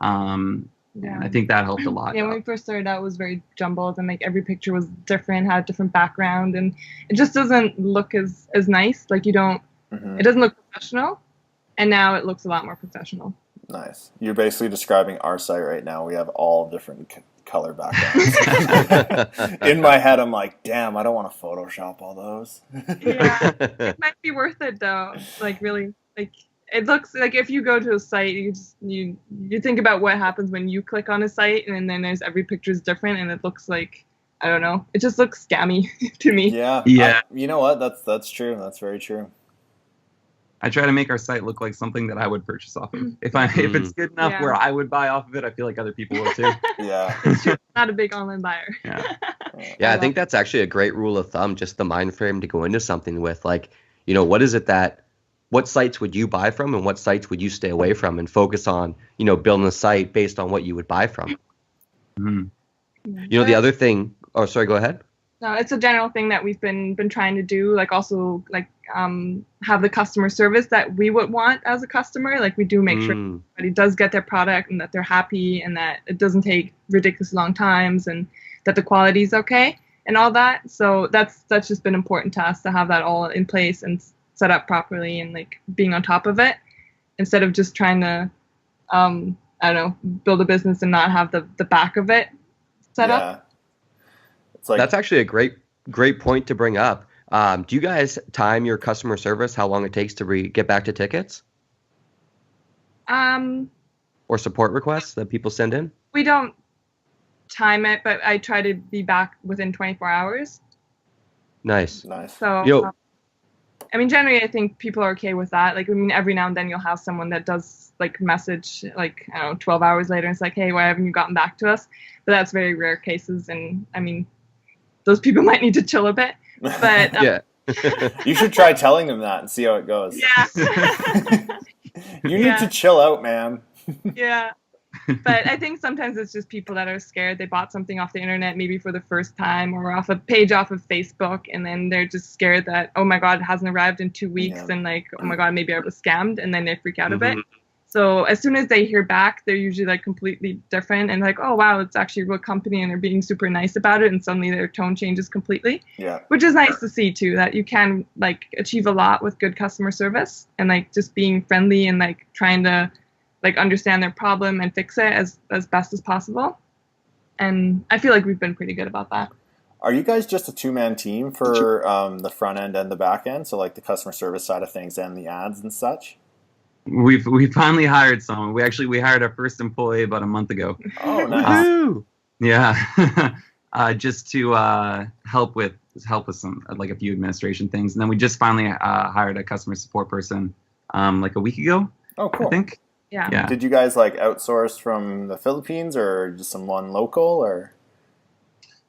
Speaker 3: Yeah.
Speaker 4: I think that helped a lot.
Speaker 3: Yeah, when we first started out, it was very jumbled, and like every picture was different, had a different background, and it just doesn't look as nice. Like it doesn't look professional, and now it looks a lot more professional.
Speaker 1: Nice. You're basically describing our site right now. We have all different color backgrounds. In my head, I'm like, damn, I don't want to Photoshop all those.
Speaker 3: Yeah, it might be worth it though. Like really, like. It looks like if you go to a site, you think about what happens when you click on a site, and then there's every picture is different, and it looks like, I don't know, it just looks scammy to me.
Speaker 1: Yeah. You know what? That's true. That's very true.
Speaker 4: I try to make our site look like something that I would purchase off of. If it's good enough where I would buy off of it, I feel like other people would too.
Speaker 1: Yeah.
Speaker 3: It's true. Not a big online buyer.
Speaker 2: Yeah, I think that's actually a great rule of thumb, just the mind frame to go into something with. Like, what is it what sites would you buy from and what sites would you stay away from, and focus on, building a site based on what you would buy from. The other thing, oh, sorry, go ahead.
Speaker 3: No, it's a general thing that we've been trying to do, like also like have the customer service that we would want as a customer. Like we do make sure everybody does get their product and that they're happy and that it doesn't take ridiculous long times and that the quality is okay and all that. So that's just been important to us to have that all in place and set up properly and like being on top of it instead of just trying to I don't know, build a business and not have the back of it set up.
Speaker 1: It's like,
Speaker 2: that's actually a great point to bring up. Do you guys time your customer service, how long it takes to get back to tickets? Or support requests that people send in?
Speaker 3: We don't time it, but I try to be back within 24 hours.
Speaker 2: Nice.
Speaker 3: So I mean, generally, I think people are okay with that. Like, I mean, every now and then you'll have someone that does, like, message, like, I don't know, 12 hours later, and it's like, hey, why haven't you gotten back to us? But that's very rare cases, and, I mean, those people might need to chill a bit. But
Speaker 2: yeah.
Speaker 1: You should try telling them that and see how it goes.
Speaker 3: Yeah.
Speaker 1: You need to chill out, man.
Speaker 3: Yeah. But I think sometimes it's just people that are scared. They bought something off the internet maybe for the first time or off a page off of Facebook, and then they're just scared that, oh my God, it hasn't arrived in 2 weeks, and like, oh my God, maybe I was scammed, and then they freak out a bit. So as soon as they hear back, they're usually like completely different and like, oh wow, it's actually a real company and they're being super nice about it, and suddenly their tone changes completely.
Speaker 1: Yeah.
Speaker 3: Which is nice to see too, that you can like achieve a lot with good customer service and like just being friendly and like trying to like understand their problem and fix it as best as possible. And I feel like we've been pretty good about that.
Speaker 1: Are you guys just a two-man team for the front end and the back end? So like the customer service side of things and the ads and such?
Speaker 4: We finally hired someone. We hired our first employee about a month ago.
Speaker 1: Oh, nice.
Speaker 4: Yeah. Just to help with some like a few administration things, and then we just finally hired a customer support person like a week ago.
Speaker 1: Oh, cool.
Speaker 4: I think.
Speaker 3: Yeah.
Speaker 1: Did you guys like outsource from the Philippines or just someone local or?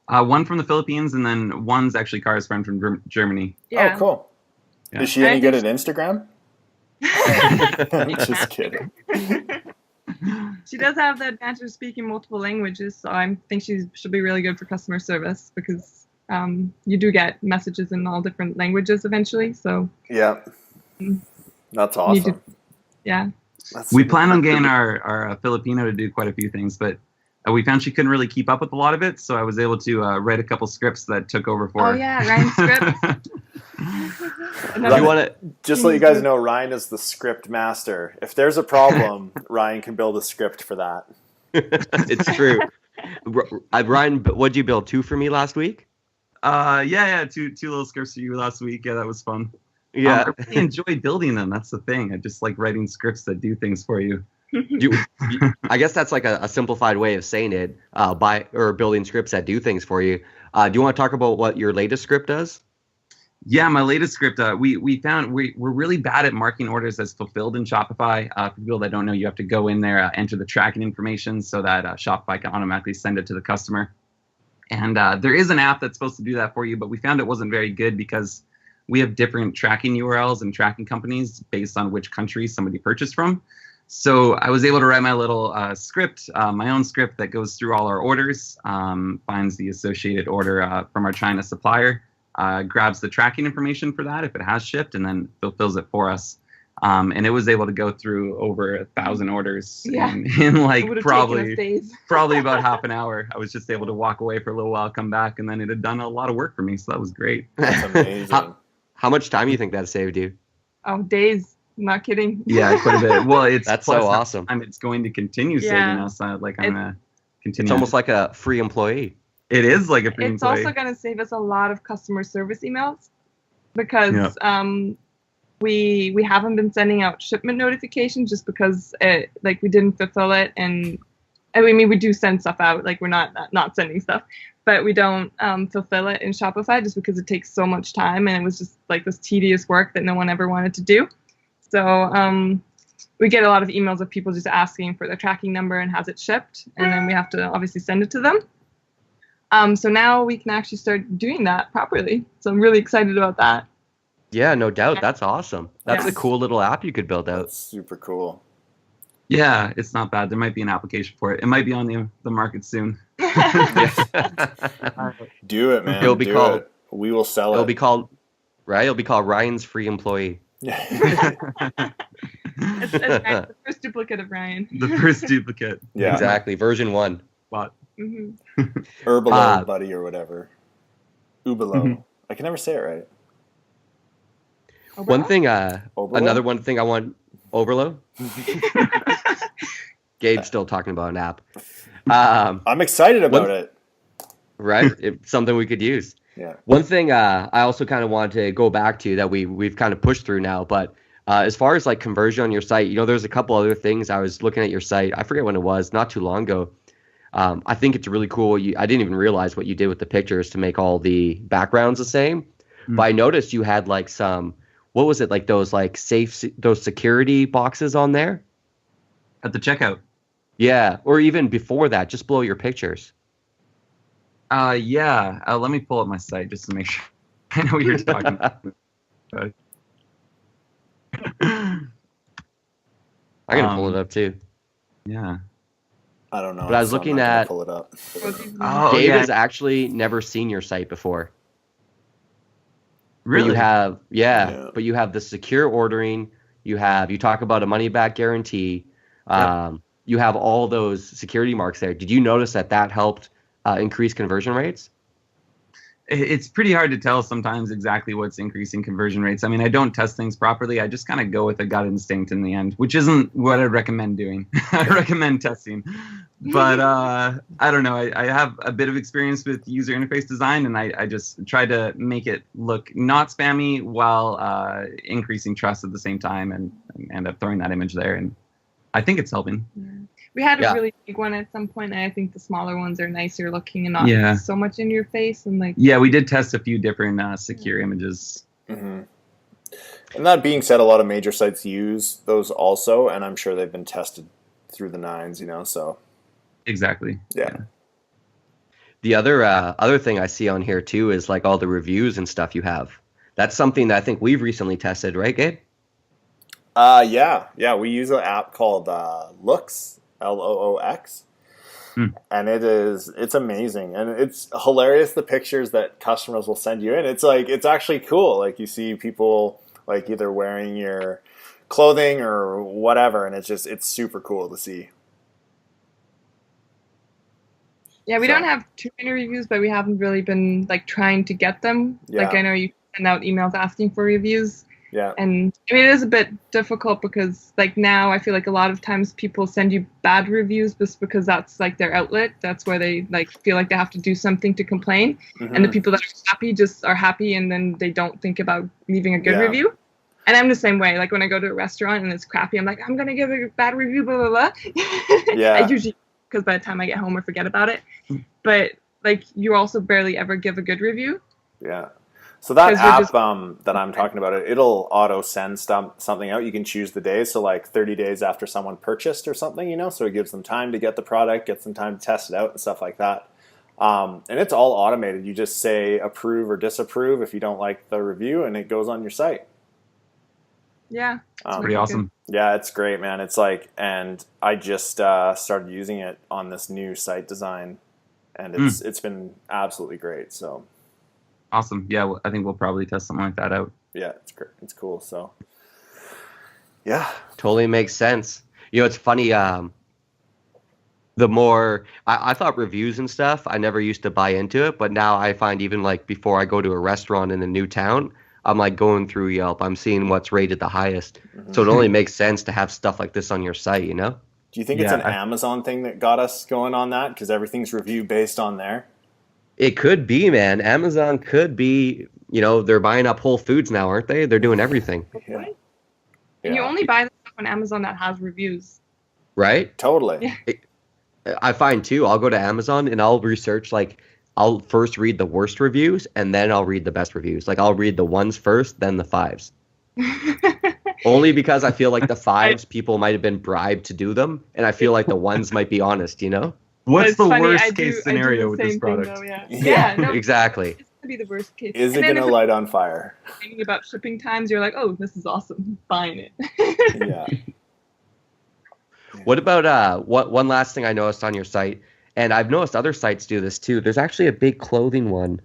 Speaker 4: One from the Philippines, and then one's actually Cara's friend from Germany.
Speaker 3: Yeah.
Speaker 1: Oh, cool.
Speaker 4: Yeah.
Speaker 1: Is she any good at Instagram? Just kidding.
Speaker 3: She does have the advantage of speaking multiple languages, so I think she'll be really good for customer service because you do get messages in all different languages eventually. So
Speaker 1: yeah, that's awesome.
Speaker 3: Yeah.
Speaker 4: We plan on getting our Filipino to do quite a few things, but we found she couldn't really keep up with a lot of it, so I was able to write a couple scripts that took over for her.
Speaker 3: Oh yeah, Ryan's scripts.
Speaker 1: You want to just let you guys know, Ryan is the script master. If there's a problem, Ryan can build a script for that.
Speaker 2: It's true. Ryan, what'd you build? 2 for me last week?
Speaker 4: Yeah, two little scripts for you last week. Yeah, that was fun.
Speaker 2: Yeah,
Speaker 4: I really enjoy building them. That's the thing. I just like writing scripts that do things for you.
Speaker 2: I guess that's like a simplified way of saying it. Building scripts that do things for you. Do you want to talk about what your latest script does?
Speaker 4: Yeah, my latest script, we found we're really bad at marking orders as fulfilled in Shopify. For people that don't know, you have to go in there, enter the tracking information so that Shopify can automatically send it to the customer. And there is an app that's supposed to do that for you, but we found it wasn't very good because we have different tracking URLs and tracking companies based on which country somebody purchased from. So I was able to write my little script, my own script that goes through all our orders, finds the associated order from our China supplier, grabs the tracking information for that if it has shipped, and then fulfills it for us. And it was able to go through over 1,000 orders in like probably about half an hour. I was just able to walk away for a little while, come back, and then it had done a lot of work for me. So that was great.
Speaker 1: That's amazing.
Speaker 2: How much time do you think that saved you?
Speaker 3: Oh, days. Not kidding.
Speaker 4: Yeah, quite a bit. Well,
Speaker 2: that's so awesome.
Speaker 4: It's going to continue saving us. I'm gonna continue.
Speaker 2: It's almost like a free employee.
Speaker 4: It is like a free
Speaker 3: It's
Speaker 4: employee.
Speaker 3: also going to save us a lot of customer service emails because we haven't been sending out shipment notifications just because we didn't fulfill it. And I mean, we do send stuff out, like we're not sending stuff, but we don't fulfill it in Shopify just because it takes so much time, and it was just like this tedious work that no one ever wanted to do. So we get a lot of emails of people just asking for the tracking number and has it shipped, and then we have to obviously send it to them. So now we can actually start doing that properly. So I'm really excited about that.
Speaker 2: Yeah, no doubt. That's awesome. That's a cool little app you could build out.
Speaker 1: That's super cool.
Speaker 4: Yeah, it's not bad. There might be an application for it. It might be on the market soon.
Speaker 1: Do it, man.
Speaker 2: It'll be called.
Speaker 1: We will sell it.
Speaker 2: It'll be called Ryan's Free Employee.
Speaker 3: It's the first duplicate of Ryan.
Speaker 4: The first duplicate.
Speaker 2: Yeah, exactly. Version 1.
Speaker 4: But
Speaker 1: Herbalo buddy or whatever. Ubalo.
Speaker 2: Mm-hmm.
Speaker 1: I can never say it right.
Speaker 3: Oberlo?
Speaker 2: One thing.
Speaker 1: Oberlo?
Speaker 2: Another one thing I want. Oberlo. Gabe's still talking about an app.
Speaker 1: I'm excited about it.
Speaker 2: Right? It's something we could use.
Speaker 1: Yeah.
Speaker 2: One thing I also kind of wanted to go back to that we've kind of pushed through now, but as far as like conversion on your site, there's a couple other things. I was looking at your site. I forget when it was, not too long ago. I think it's really cool. I didn't even realize what you did with the pictures to make all the backgrounds the same. Mm-hmm. But I noticed you had like some, what was it, like those like those security boxes on there?
Speaker 4: At the checkout.
Speaker 2: Yeah, or even before that, just below your pictures.
Speaker 4: Yeah. Let me pull up my site just to make sure I know what you're talking about.
Speaker 2: I'm gonna pull it up too.
Speaker 4: Yeah.
Speaker 1: I don't know.
Speaker 2: But I was looking at.
Speaker 1: Pull it up.
Speaker 2: Dave has actually never seen your site before.
Speaker 4: Really?
Speaker 2: But you have, but you have the secure ordering. You talk about a money back guarantee. You have all those security marks there. Did you notice that helped increase conversion rates?
Speaker 4: It's pretty hard to tell sometimes exactly what's increasing conversion rates. I mean, I don't test things properly. I just kind of go with a gut instinct in the end, which isn't what I'd recommend doing. I recommend testing. But I don't know. I have a bit of experience with user interface design, and I just try to make it look not spammy while increasing trust at the same time, and end up throwing that image there. And I think it's helping.
Speaker 3: Yeah. We had a really big one at some point, and I think the smaller ones are nicer looking and not so much in your face. And like,
Speaker 4: yeah, we did test a few different secure images.
Speaker 1: Mm-hmm. And that being said, a lot of major sites use those also, and I'm sure they've been tested through the nines, you know. So
Speaker 4: exactly.
Speaker 1: Yeah.
Speaker 2: The other thing I see on here too is like all the reviews and stuff you have. That's something that I think we've recently tested, right, Gabe?
Speaker 1: Yeah. We use an app called Loox. Loox, and it's amazing, and it's hilarious the pictures that customers will send you in. It's actually cool. Like you see people like either wearing your clothing or whatever, and it's super cool to see.
Speaker 3: Yeah, we don't have too many reviews, but we haven't really been like trying to get them.
Speaker 1: Yeah.
Speaker 3: Like I know you send out emails asking for reviews.
Speaker 1: Yeah.
Speaker 3: And I mean, it is a bit difficult because like now I feel like a lot of times people send you bad reviews just because that's like their outlet. That's where they like feel like they have to do something to complain. Mm-hmm. And the people that are happy just are happy, and then they don't think about leaving a good review. And I'm the same way. Like when I go to a restaurant and it's crappy, I'm like, I'm going to give a bad review, blah, blah, blah.
Speaker 1: Yeah.
Speaker 3: I usually, because by the time I get home I forget about it. But like you also barely ever give a good review.
Speaker 1: Yeah. So that app that I'm talking about, it'll auto send something out. You can choose the day. So like 30 days after someone purchased or something, you know, so it gives them time to get the product, gets them time to test it out and stuff like that. And it's all automated. You just say approve or disapprove if you don't like the review, and it goes on your site.
Speaker 3: Yeah.
Speaker 4: Pretty awesome.
Speaker 1: Yeah, it's great, man. It's like, and I just started using it on this new site design, and it's been absolutely great. So.
Speaker 4: Awesome. Yeah, I think we'll probably test something like that out.
Speaker 1: Yeah, it's great. It's cool. So, yeah.
Speaker 2: Totally makes sense. You know, it's funny. The more I thought reviews and stuff, I never used to buy into it. But now I find even like before I go to a restaurant in a new town, I'm like going through Yelp. I'm seeing what's rated the highest. Mm-hmm. So it only makes sense to have stuff like this on your site, you know?
Speaker 1: Do you think it's an Amazon thing that got us going on that? Because everything's review based on there?
Speaker 2: It could be, man. Amazon could be, you know, they're buying up Whole Foods now, aren't they? They're doing everything.
Speaker 3: Yeah. And you only buy the stuff on Amazon that has reviews.
Speaker 2: Right?
Speaker 1: Totally.
Speaker 3: Yeah.
Speaker 2: I find, too, I'll go to Amazon and I'll research, like, I'll first read the worst reviews and then I'll read the best reviews. Like, I'll read the ones first, then the fives. Only because I feel like the fives, people might have been bribed to do them, and I feel like the ones might be honest, you know?
Speaker 4: What's the worst case scenario with this product?
Speaker 3: Thing, though,
Speaker 2: no, exactly.
Speaker 3: It's going to be the worst case.
Speaker 1: Is it going to light on fire?
Speaker 3: Thinking about shipping times, you're like, oh, this is awesome. Buying it.
Speaker 1: Yeah.
Speaker 2: What about one last thing I noticed on your site, and I've noticed other sites do this too. There's actually a big clothing one.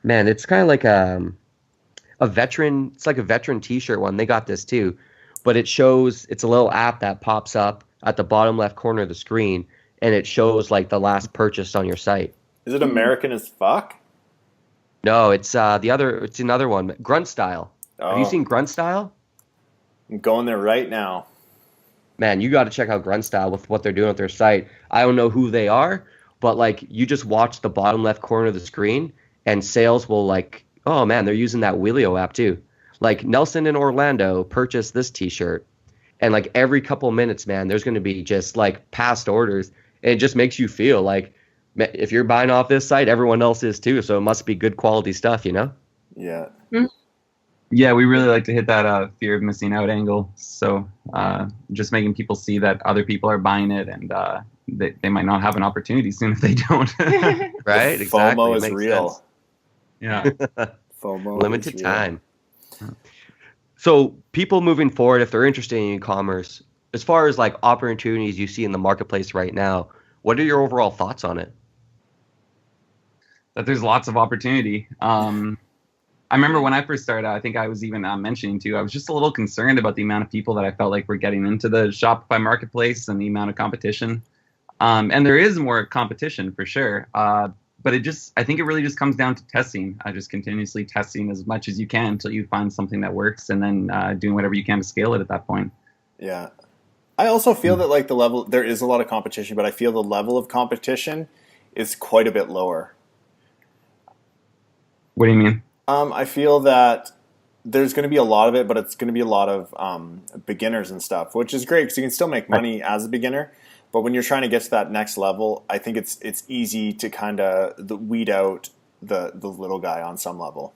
Speaker 2: Man, it's kind of like a veteran. It's like a veteran T-shirt one. They got this too, but it shows. It's a little app that pops up at the bottom left corner of the screen, and it shows like the last purchase on your site.
Speaker 1: Is it American as fuck?
Speaker 2: No, it's It's another one. Grunt Style. Oh. Have you seen Grunt Style?
Speaker 1: I'm going there right now.
Speaker 2: Man, you got to check out Grunt Style with what they're doing with their site. I don't know who they are, but like you just watch the bottom left corner of the screen, and sales will like, oh man, they're using that Wheelio app too. Like Nelson in Orlando purchased this T-shirt, and like every couple minutes, man, there's going to be just like past orders. And it just makes you feel like if you're buying off this site, everyone else is too. So it must be good quality stuff, you know?
Speaker 1: Yeah.
Speaker 3: Mm-hmm.
Speaker 4: Yeah, we really like to hit that fear of missing out angle. So just making people see that other people are buying it, and they might not have an opportunity soon if they don't.
Speaker 2: Right? Exactly.
Speaker 1: FOMO is real.
Speaker 2: Sense.
Speaker 4: Yeah.
Speaker 1: FOMO
Speaker 2: limited time. So people moving forward, if they're interested in e-commerce, as far as like opportunities you see in the marketplace right now, what are your overall thoughts on it?
Speaker 4: That there's lots of opportunity. I remember when I first started, I think I was even mentioning to you, I was just a little concerned about the amount of people that I felt like were getting into the Shopify marketplace and the amount of competition. And there is more competition for sure. But I think it really just comes down to testing. Just continuously testing as much as you can until you find something that works, and then doing whatever you can to scale it at that point.
Speaker 1: Yeah. I also feel that like there is a lot of competition, but I feel the level of competition is quite a bit lower.
Speaker 4: What do you mean?
Speaker 1: I feel that there's going to be a lot of it, but it's going to be a lot of beginners and stuff, which is great because you can still make money as a beginner. But when you're trying to get to that next level, I think it's easy to kind of weed out the little guy on some level.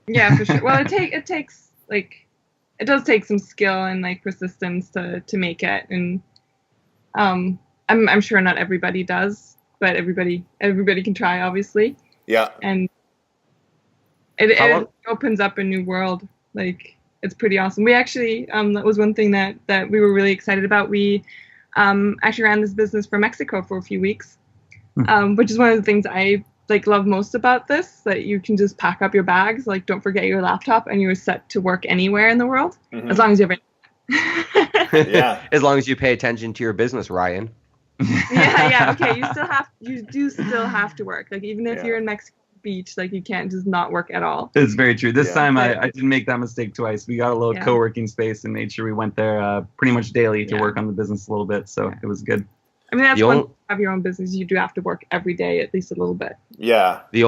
Speaker 3: Yeah, for sure. Well, it takes like it does take some skill and like persistence to make it, and I'm sure not everybody does, but everybody can try, obviously.
Speaker 1: Yeah.
Speaker 3: And it opens up a new world. Like, it's pretty awesome. We actually that was one thing that we were really excited about. We actually ran this business from Mexico for a few weeks, which is one of the things I like love most about this, that you can just pack up your bags, like don't forget your laptop, and you're set to work anywhere in the world, as long as you have it.
Speaker 1: Yeah.
Speaker 2: As long as you pay attention to your business, Ryan.
Speaker 3: Yeah. Okay, you do still have to work. Like, even if you're in Mexico Beach, like, you can't just not work at all.
Speaker 4: It's very true. This time I didn't make that mistake twice. We got a little co-working space and made sure we went there pretty much daily to work on the business a little bit. So it was good.
Speaker 3: I mean, that's when you have your own business, you do have to work every day, at least a little bit.
Speaker 1: Yeah.
Speaker 2: The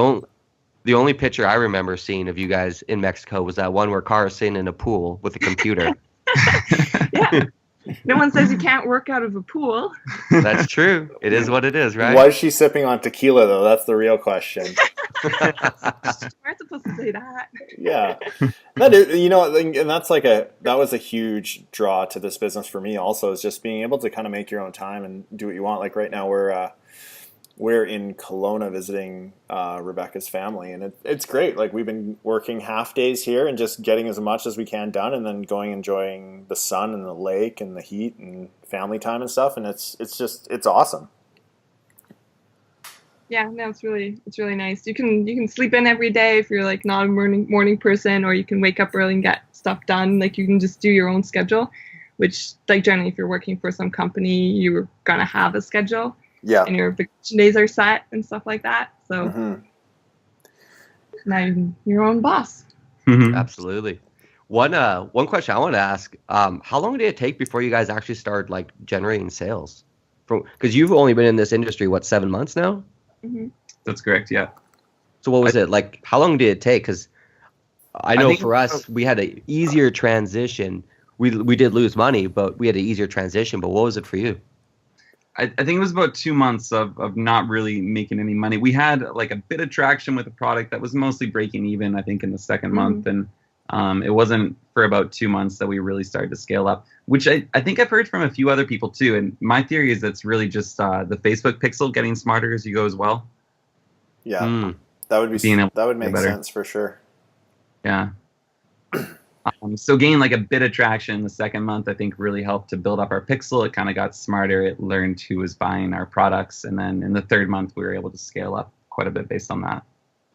Speaker 2: only picture I remember seeing of you guys in Mexico was that one where Cara's sitting in a pool with a computer.
Speaker 3: Yeah. No one says you can't work out of a pool.
Speaker 2: That's true. It is what it is, right?
Speaker 1: Was she sipping on tequila, though? That's the real question.
Speaker 3: We're supposed to say that.
Speaker 1: Yeah. That is, and that's that was a huge draw to this business for me also, is just being able to kind of make your own time and do what you want. Like right now we're in Kelowna visiting Rebecca's family, and it's great. Like, we've been working half days here and just getting as much as we can done, and then going enjoying the sun and the lake and the heat and family time and stuff, and it's awesome.
Speaker 3: Yeah, no, it's really nice. You can sleep in every day if you're like not a morning person, or you can wake up early and get stuff done. Like, you can just do your own schedule, which, like, generally if you're working for some company, you're gonna have a schedule.
Speaker 1: Yeah.
Speaker 3: And your vacation days are set and stuff like that. So now you're your own boss.
Speaker 2: Mm-hmm. Absolutely. One question I want to ask: how long did it take before you guys actually started like generating sales? Because you've only been in this industry 7 months now.
Speaker 3: Mm-hmm.
Speaker 4: That's correct. Yeah.
Speaker 2: So what was it like? How long did it take? Because I know for us, we had an easier transition. We did lose money, but we had an easier transition. But what was it for you?
Speaker 4: I think it was about 2 months of not really making any money. We had like a bit of traction with a product that was mostly breaking even, I think, in the second month. And it wasn't for about 2 months that we really started to scale up, which I think I've heard from a few other people too. And my theory is that's really just the Facebook pixel getting smarter as you go as well.
Speaker 1: Yeah, that would make sense for sure.
Speaker 4: Yeah. So gaining like a bit of traction in the second month, I think, really helped to build up our pixel. It kind of got smarter. It learned who was buying our products. And then in the third month, we were able to scale up quite a bit based on that.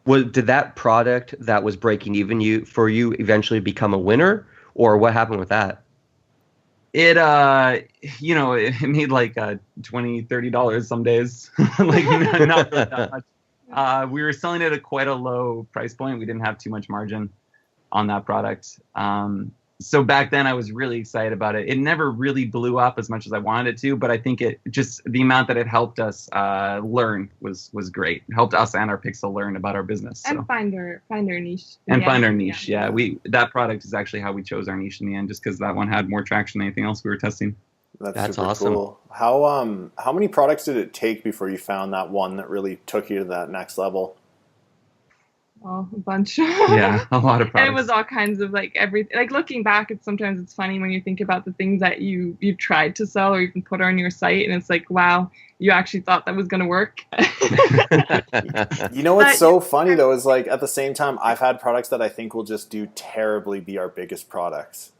Speaker 2: Did that product that was breaking even for you eventually become a winner, or what happened with that?
Speaker 4: It, it made like $20, $30 some days. Like, not really that much. We were selling it at quite a low price point. We didn't have too much margin on that product. So back then I was really excited about it. It never really blew up as much as I wanted it to, but I think it just, the amount that it helped us learn was great. It helped us and our pixel learn about our business.
Speaker 3: And find our niche.
Speaker 4: And find our niche. Yeah. That product is actually how we chose our niche in the end, just because that one had more traction than anything else we were testing.
Speaker 1: That's super
Speaker 2: awesome.
Speaker 1: Cool. How many products did it take before you found that one that really took you to that next level?
Speaker 3: Oh, a bunch.
Speaker 4: Yeah, a lot of products.
Speaker 3: And it was all kinds of like everything. Like, looking back, sometimes it's funny when you think about the things that you tried to sell or even put on your site, and it's like, wow, you actually thought that was going to work.
Speaker 1: You know what's so funny though is, like, at the same time, I've had products that I think will just do terribly be our biggest products.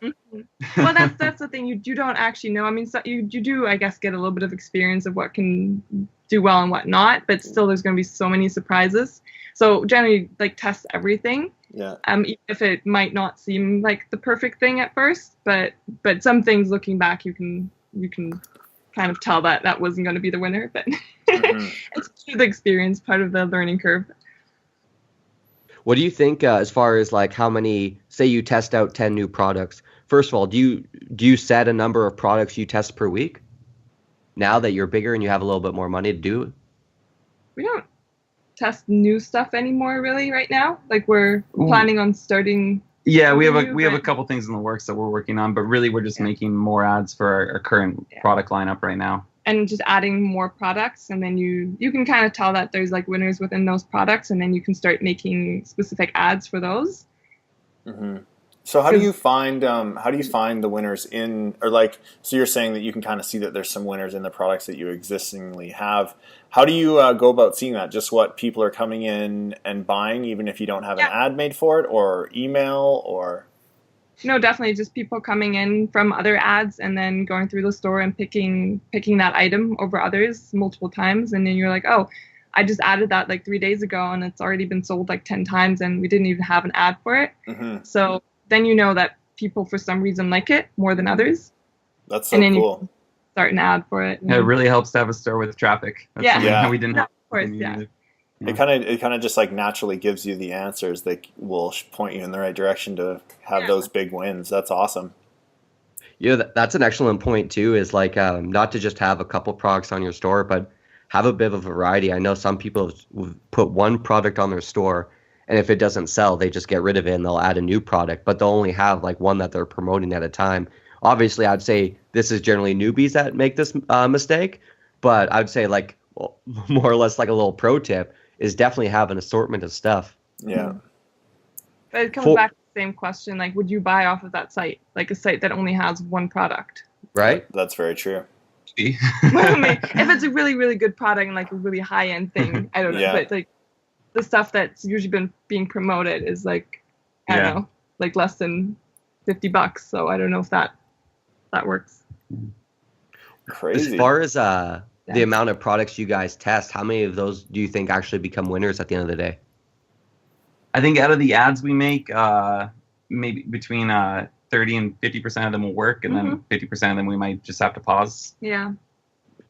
Speaker 3: Mm-hmm. Well, that's the thing. You don't actually know. I mean, so you do, I guess, get a little bit of experience of what can do well and what not, but still, there's going to be so many surprises. So generally, like, test everything.
Speaker 1: Yeah.
Speaker 3: Even if it might not seem like the perfect thing at first, but some things looking back, you can kind of tell that wasn't going to be the winner. But it's the experience, part of the learning curve.
Speaker 2: What do you think as far as like how many, say you test out 10 new products? First of all, do you set a number of products you test per week? Now that you're bigger and you have a little bit more money to do it?
Speaker 3: We don't test new stuff anymore really right now. Like, we're planning on starting.
Speaker 4: Yeah, we have a couple things in the works that we're working on, but really we're just making more ads for our current product lineup right now.
Speaker 3: And just adding more products, and then you can kind of tell that there's like winners within those products, and then you can start making specific ads for those.
Speaker 1: So how do you find the winners in, or like, so you're saying that you can kind of see that there's some winners in the products that you existingly have. How do you go about seeing that? Just what people are coming in and buying, even if you don't have an ad made for it, or email, or?
Speaker 3: No, definitely just people coming in from other ads and then going through the store and picking that item over others multiple times. And then you're like, oh, I just added that like 3 days ago and it's already been sold like 10 times and we didn't even have an ad for it. So then you know that people for some reason like it more than others.
Speaker 1: That's so
Speaker 3: and then
Speaker 1: cool.
Speaker 3: You start an ad for it.
Speaker 4: It really helps to have a store with traffic. That's something that we didn't have.
Speaker 3: Of course, yeah.
Speaker 1: It kind of just like naturally gives you the answers that will point you in the right direction to have those big wins. That's awesome.
Speaker 2: Yeah, that's an excellent point too, is like not to just have a couple products on your store, but have a bit of a variety. I know some people put one product on their store, and if it doesn't sell, they just get rid of it and they'll add a new product, but they'll only have like one that they're promoting at a time. Obviously, I'd say this is generally newbies that make this mistake, but I'd say like more or less like a little pro tip is definitely have an assortment of stuff.
Speaker 1: Yeah.
Speaker 3: But it comes back to the same question, like, would you buy off of that site? Like a site that only has one product.
Speaker 2: Right?
Speaker 1: That's very true.
Speaker 3: I mean, if it's a really, really good product and like a really high-end thing, I don't know. But like the stuff that's usually been being promoted is like, I don't know, like less than $50. So I don't know if that works.
Speaker 1: Crazy.
Speaker 2: As far as the amount of products you guys test, how many of those do you think actually become winners at the end of the day?
Speaker 4: I think out of the ads we make, maybe between 30 and 50% of them will work, and then 50% of them we might just have to pause.
Speaker 3: Yeah.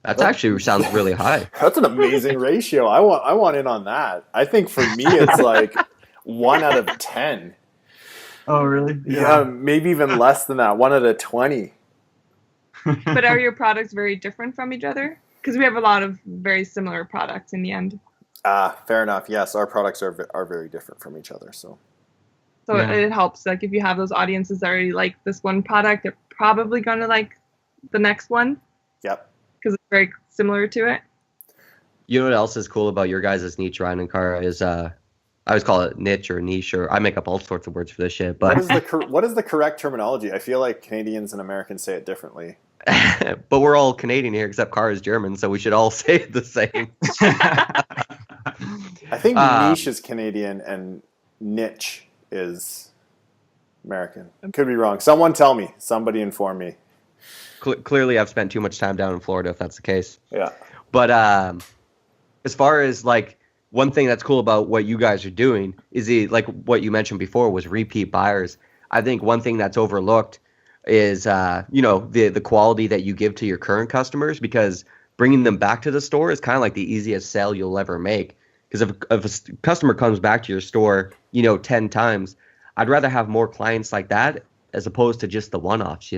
Speaker 2: That's actually sounds really high.
Speaker 1: That's an amazing ratio. I want in on that. I think for me it's like 1 out of 10.
Speaker 4: Oh, really?
Speaker 1: Yeah, maybe even less than that. 1 out of 20.
Speaker 3: But are your products very different from each other? Because we have a lot of very similar products in the end.
Speaker 1: Fair enough. Yes, our products are very different from each other. So
Speaker 3: it helps. Like if you have those audiences that already like this one product, they're probably going to like the next one.
Speaker 1: Yep.
Speaker 3: Because it's very similar to it.
Speaker 2: You know what else is cool about your guys' niche, Ryan and Cara, is I always call it niche or niche, or I make up all sorts of words for this shit. But
Speaker 1: what is the correct terminology? I feel like Canadians and Americans say it differently.
Speaker 2: But we're all Canadian here, except Cara is German, so we should all say it the same.
Speaker 1: I think niche is Canadian and niche is American. Could be wrong. Someone tell me. Somebody inform me.
Speaker 2: Clearly, I've spent too much time down in Florida, if that's the case.
Speaker 1: Yeah.
Speaker 2: But as far as like one thing that's cool about what you guys are doing is like what you mentioned before was repeat buyers. I think one thing that's overlooked is the quality that you give to your current customers, because bringing them back to the store is kind of like the easiest sale you'll ever make. Because if a customer comes back to your store, 10 times, I'd rather have more clients like that as opposed to just the one-offs,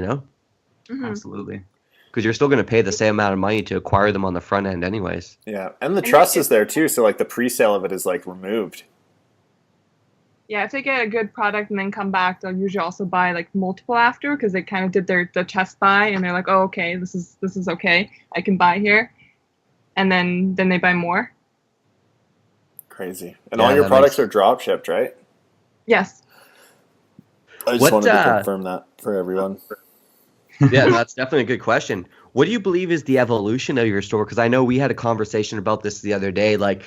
Speaker 4: Absolutely.
Speaker 2: Because you're still going to pay the same amount of money to acquire them on the front end anyways.
Speaker 1: Yeah, and the trust is there too, so like the pre-sale of it is like removed.
Speaker 3: Yeah, if they get a good product and then come back, they'll usually also buy like multiple after, because they kind of did the test buy and they're like, oh, okay, this is okay, I can buy here, and then they buy more.
Speaker 1: Crazy. And all your products are drop shipped, right?
Speaker 3: Yes.
Speaker 1: I just wanted to confirm that for everyone.
Speaker 2: Yeah, that's definitely a good question. What do you believe is the evolution of your store? Because I know we had a conversation about this the other day. Like,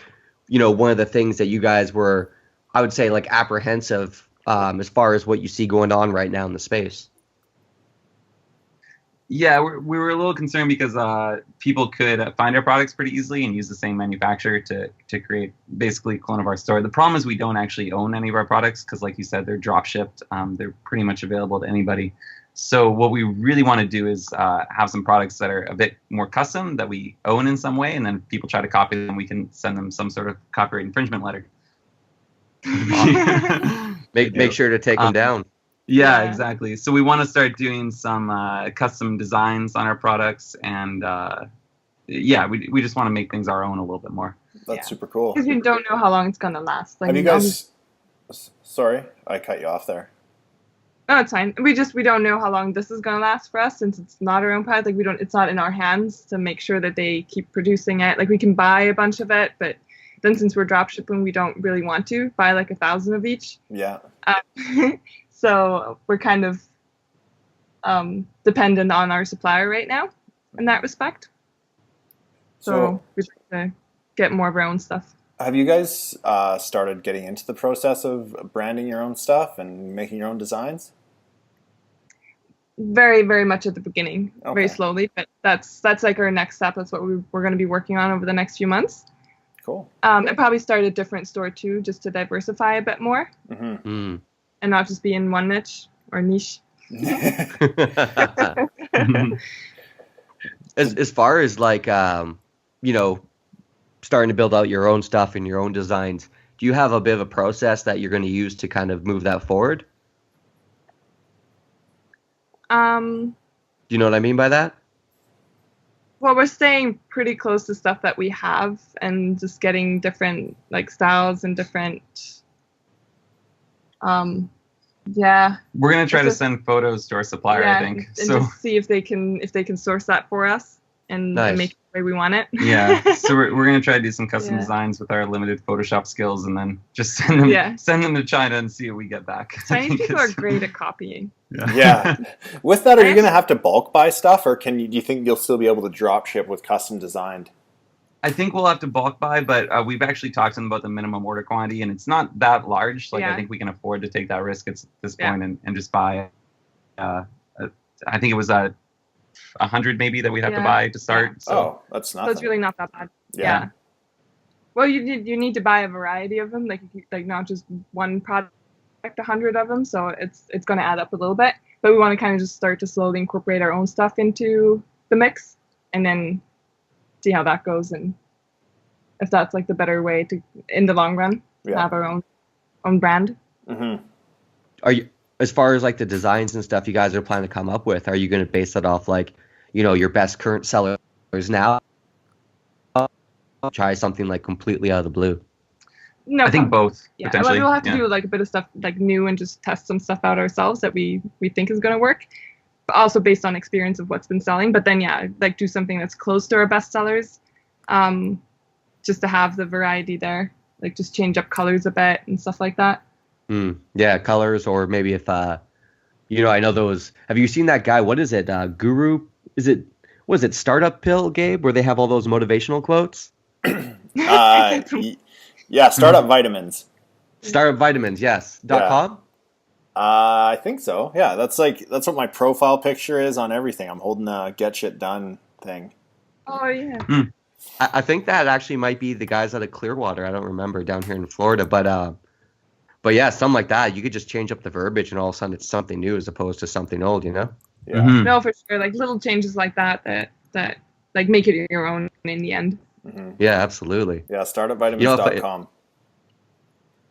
Speaker 2: one of the things that you guys were, I would say, like apprehensive as far as what you see going on right now in the space.
Speaker 4: Yeah, we were a little concerned because people could find our products pretty easily and use the same manufacturer to create basically a clone of our store. The problem is we don't actually own any of our products because, like you said, they're drop shipped. They're pretty much available to anybody. So what we really want to do is have some products that are a bit more custom that we own in some way, and then if people try to copy them, we can send them some sort of copyright infringement letter.
Speaker 2: Make sure to take them down.
Speaker 4: Yeah, exactly. So we want to start doing some custom designs on our products, and we just want to make things our own a little bit more.
Speaker 1: That's super cool.
Speaker 3: Because you don't know how long it's gonna last. Like,
Speaker 1: have you guys? Sorry, I cut you off there.
Speaker 3: No, it's fine. We don't know how long this is gonna last for us since it's not our own product. Like it's not in our hands to make sure that they keep producing it. Like we can buy a bunch of it, but then since we're drop shipping, we don't really want to buy like 1,000 of each.
Speaker 1: Yeah.
Speaker 3: So we're kind of dependent on our supplier right now in that respect. So we'd like to get more of our own stuff.
Speaker 1: Have you guys started getting into the process of branding your own stuff and making your own designs?
Speaker 3: Very, very much at the beginning,
Speaker 1: Okay.
Speaker 3: very slowly. But that's like our next step. That's what we're going to be working on over the next few months.
Speaker 1: Cool.
Speaker 3: And probably start a different store too, just to diversify a bit more.
Speaker 1: Mm-hmm.
Speaker 3: And not just be in one niche or niche.
Speaker 2: As far as like starting to build out your own stuff and your own designs, do you have a bit of a process that you're going to use to kind of move that forward? Do you know what I mean by that?
Speaker 3: Well, we're staying pretty close to stuff that we have and just getting different like styles and different
Speaker 4: We're gonna try to send photos to our supplier, I think.
Speaker 3: And just see if they can source that for us and make it the way we want it.
Speaker 4: Yeah. So we're gonna try to do some custom designs with our limited Photoshop skills, and then just send them to China and see what we get back.
Speaker 3: Chinese people are great at copying.
Speaker 1: Yeah. With that, are you going to have to bulk buy stuff, or do you think you'll still be able to drop ship with custom designed?
Speaker 4: I think we'll have to bulk buy, but we've actually talked to them about the minimum order quantity, and it's not that large. Like I think we can afford to take that risk at this point and just buy. I think it was 100 maybe that we'd have to buy to start.
Speaker 3: Yeah.
Speaker 4: So
Speaker 1: that's nothing.
Speaker 3: So it's really not that bad.
Speaker 1: Yeah.
Speaker 3: Well, you need to buy a variety of them, like not just one product. 100 of them, so it's going to add up a little bit, but we want to kind of just start to slowly incorporate our own stuff into the mix and then see how that goes and if that's like the better way to in the long run have our own brand.
Speaker 1: Mm-hmm.
Speaker 2: Are you, as far as like the designs and stuff you guys are planning to come up with, are you going to base that off like your best current sellers now, try something like completely out of the blue?
Speaker 3: No,
Speaker 4: I think both.
Speaker 3: Yeah,
Speaker 4: potentially.
Speaker 3: We'll have to do like a bit of stuff like new and just test some stuff out ourselves that we think is going to work, but also based on experience of what's been selling. But then like do something that's close to our best sellers, just to have the variety there. Like just change up colors a bit and stuff like that.
Speaker 2: Yeah, colors, or maybe if I know those. Have you seen that guy? What is it? Guru? Was it Startup Pill, Gabe? Where they have all those motivational quotes?
Speaker 1: Yeah, Startup Vitamins.
Speaker 2: Startup Vitamins, yes. .com?
Speaker 1: I think so. Yeah, that's what my profile picture is on everything. I'm holding a Get Shit Done thing.
Speaker 3: Oh, yeah.
Speaker 2: I think that actually might be the guys out of Clearwater. I don't remember, down here in Florida. But yeah, something like that. You could just change up the verbiage and all of a sudden it's something new as opposed to something old,
Speaker 1: Yeah.
Speaker 3: No, for sure. Like little changes like that like make it your own in the end.
Speaker 2: Mm-hmm. Yeah, absolutely.
Speaker 1: Yeah, startupvitamins.com.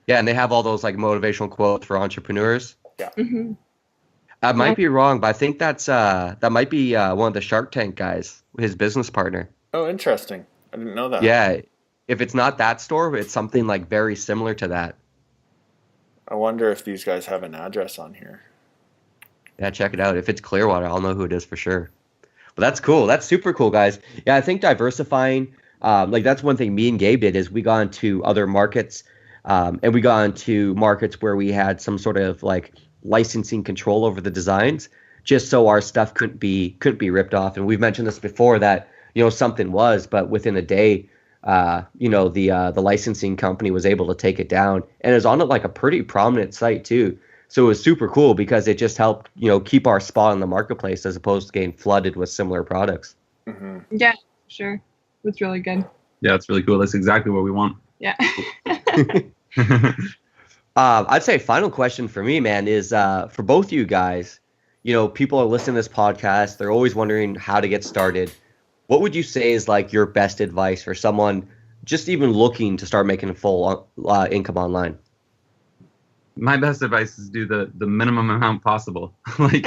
Speaker 2: Yeah, and they have all those like motivational quotes for entrepreneurs.
Speaker 1: Yeah.
Speaker 3: Mm-hmm.
Speaker 2: I might be wrong, but I think that might be one of the Shark Tank guys, his business partner.
Speaker 1: Oh, interesting. I didn't know that.
Speaker 2: Yeah, if it's not that store, it's something like very similar to that.
Speaker 1: I wonder if these guys have an address on here.
Speaker 2: Yeah, check it out. If it's Clearwater, I'll know who it is for sure. But that's cool. That's super cool, guys. Yeah, I think diversifying. Like that's one thing me and Gabe did is we got into other markets, and we got into markets where we had some sort of like licensing control over the designs, just so our stuff couldn't be ripped off. And we've mentioned this before that something was, but within a day, the licensing company was able to take it down, and it was on like a pretty prominent site too. So it was super cool because it just helped, keep our spot in the marketplace as opposed to getting flooded with similar products.
Speaker 1: Mm-hmm.
Speaker 3: Yeah, sure. It's really good.
Speaker 4: Yeah, it's really cool. That's exactly what we want.
Speaker 3: Yeah.
Speaker 2: I'd say final question for me, man, is for both of you guys, people are listening to this podcast. They're always wondering how to get started. What would you say is like your best advice for someone just even looking to start making a full income online?
Speaker 4: My best advice is do the minimum amount possible. Like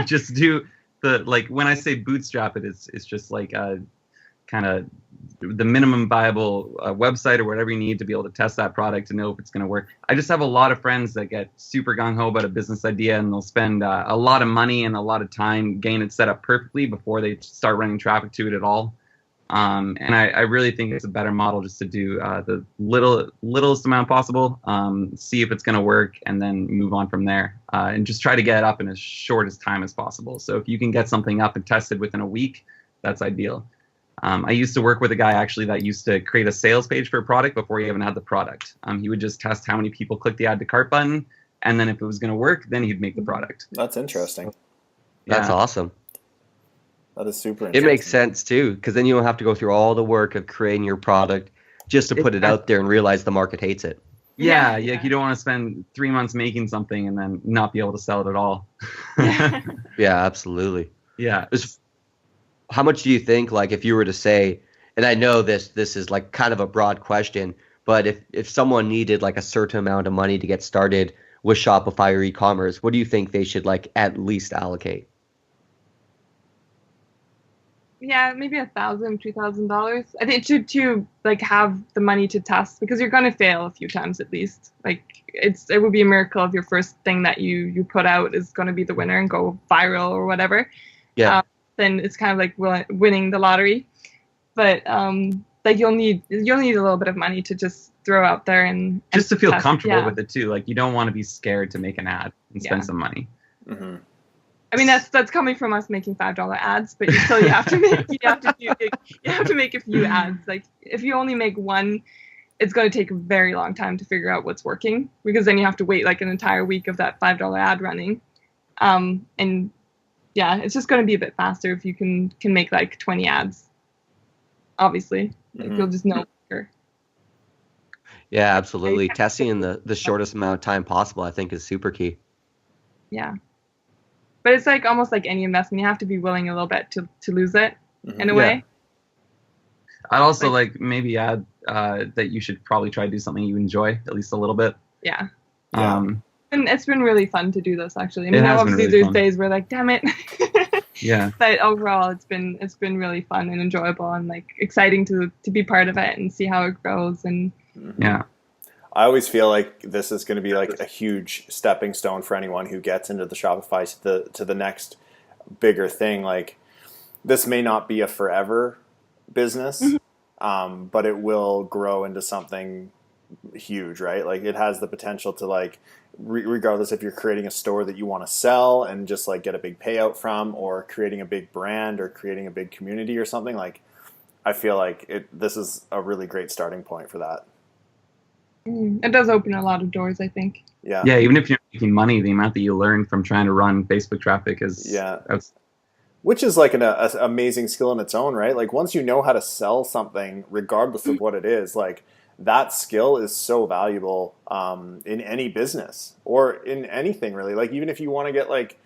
Speaker 4: just do when I say bootstrap it, it's just like kind of the minimum viable website or whatever you need to be able to test that product and know if it's going to work. I just have a lot of friends that get super gung-ho about a business idea, and they'll spend a lot of money and a lot of time getting it set up perfectly before they start running traffic to it at all. And I really think it's a better model just to do the littlest amount possible, see if it's going to work, and then move on from there. And just try to get it up in as short as time as possible. So if you can get something up and tested within a week, that's ideal. I used to work with a guy actually that used to create a sales page for a product before he even had the product. He would just test how many people clicked the add to cart button, and then if it was going to work, then he'd make the product.
Speaker 1: That's interesting.
Speaker 2: That's awesome.
Speaker 1: That is super interesting.
Speaker 2: It makes sense too, because then you don't have to go through all the work of creating your product just to put it out there and realize the market hates it.
Speaker 4: Yeah. You don't want to spend 3 months making something and then not be able to sell it at all.
Speaker 2: Yeah, absolutely.
Speaker 4: Yeah.
Speaker 2: How much do you think, like, if you were to say, and I know this is like kind of a broad question, but if someone needed like a certain amount of money to get started with Shopify or e-commerce, what do you think they should like at least allocate?
Speaker 3: Yeah, maybe $1,000, $2,000. I think to like have the money to test, because you're gonna fail a few times at least. Like it would be a miracle if your first thing that you put out is gonna be the winner and go viral or whatever.
Speaker 2: Yeah.
Speaker 3: Then it's kind of like winning the lottery. But like you'll need a little bit of money to just throw out there and
Speaker 4: just to feel
Speaker 3: test.
Speaker 4: comfortable with it too. Like you don't want to be scared to make an ad and spend some money.
Speaker 1: Mm-hmm.
Speaker 3: I mean that's coming from us making $5 ads, but you have to make a few ads. Like if you only make one, it's going to take a very long time to figure out what's working, because then you have to wait like an entire week of that $5 ad running. And yeah, it's just going to be a bit faster if you can make like 20 ads. Obviously, like you'll just know quicker.
Speaker 2: Yeah, absolutely. Testing in the shortest amount of time possible, I think, is super key.
Speaker 3: Yeah. But it's like almost like any investment, you have to be willing a little bit to lose it in a way.
Speaker 4: I'd also like maybe add that you should probably try to do something you enjoy at least a little bit.
Speaker 3: Yeah. And it's been really fun to do this, actually. I mean, obviously
Speaker 4: really
Speaker 3: there's days where like, damn it.
Speaker 4: Yeah.
Speaker 3: But overall, it's been really fun and enjoyable and like exciting to be part of it and see how it grows. And
Speaker 4: yeah.
Speaker 1: I always feel like this is going to be like a huge stepping stone for anyone who gets into the Shopify to the next bigger thing. Like this may not be a forever business, but it will grow into something huge, right? Like it has the potential to like, regardless if you're creating a store that you want to sell and just like get a big payout from, or creating a big brand or creating a big community or something, like I feel like this is a really great starting point for that.
Speaker 3: It does open a lot of doors, I think.
Speaker 1: Yeah.
Speaker 4: Yeah, even if you're making money, the amount that you learn from trying to run Facebook traffic is
Speaker 1: which is like an amazing skill in its own, right? Like once you know how to sell something, regardless of what it is, like that skill is so valuable in any business or in anything really. Like even if you want to get like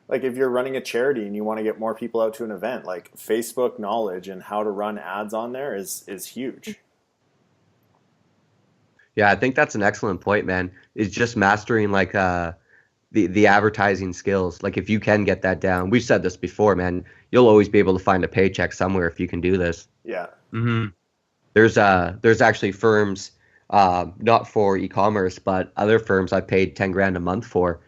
Speaker 1: if you're running a charity and you want to get more people out to an event, like Facebook knowledge and how to run ads on there is huge.
Speaker 2: Yeah, I think that's an excellent point, man. Is just mastering like the advertising skills. Like if you can get that down, we've said this before, man. You'll always be able to find a paycheck somewhere if you can do this.
Speaker 1: Yeah.
Speaker 4: Mm-hmm.
Speaker 2: There's actually firms, not for e-commerce, but other firms I paid $10,000 a month for,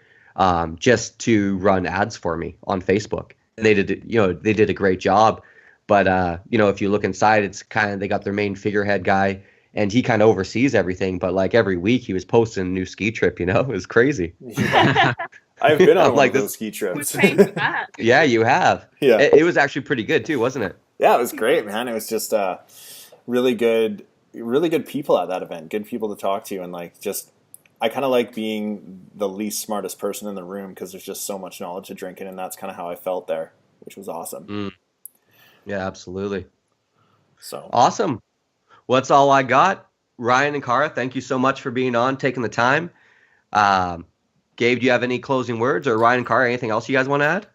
Speaker 2: just to run ads for me on Facebook. And they did a great job. But if you look inside, it's kind of, they got their main figurehead guy, and he kind of oversees everything. But like every week he was posting a new ski trip, it was crazy.
Speaker 1: Yeah. I've been on one of those ski trips.
Speaker 3: Who's paying for that?
Speaker 2: Yeah, you have.
Speaker 1: Yeah.
Speaker 2: It was actually pretty good too, wasn't it?
Speaker 1: Yeah, it was great, man. It was just really good people at that event. Good people to talk to, and like just I kind of like being the least smartest person in the room because there's just so much knowledge to drink in, and that's kind of how I felt there, which was awesome.
Speaker 2: Yeah, absolutely.
Speaker 1: So
Speaker 2: awesome. Well, that's all I got. Ryan and Cara, thank you so much for being on, taking the time. Gabe, do you have any closing words, or Ryan and Cara, anything else you guys want to add?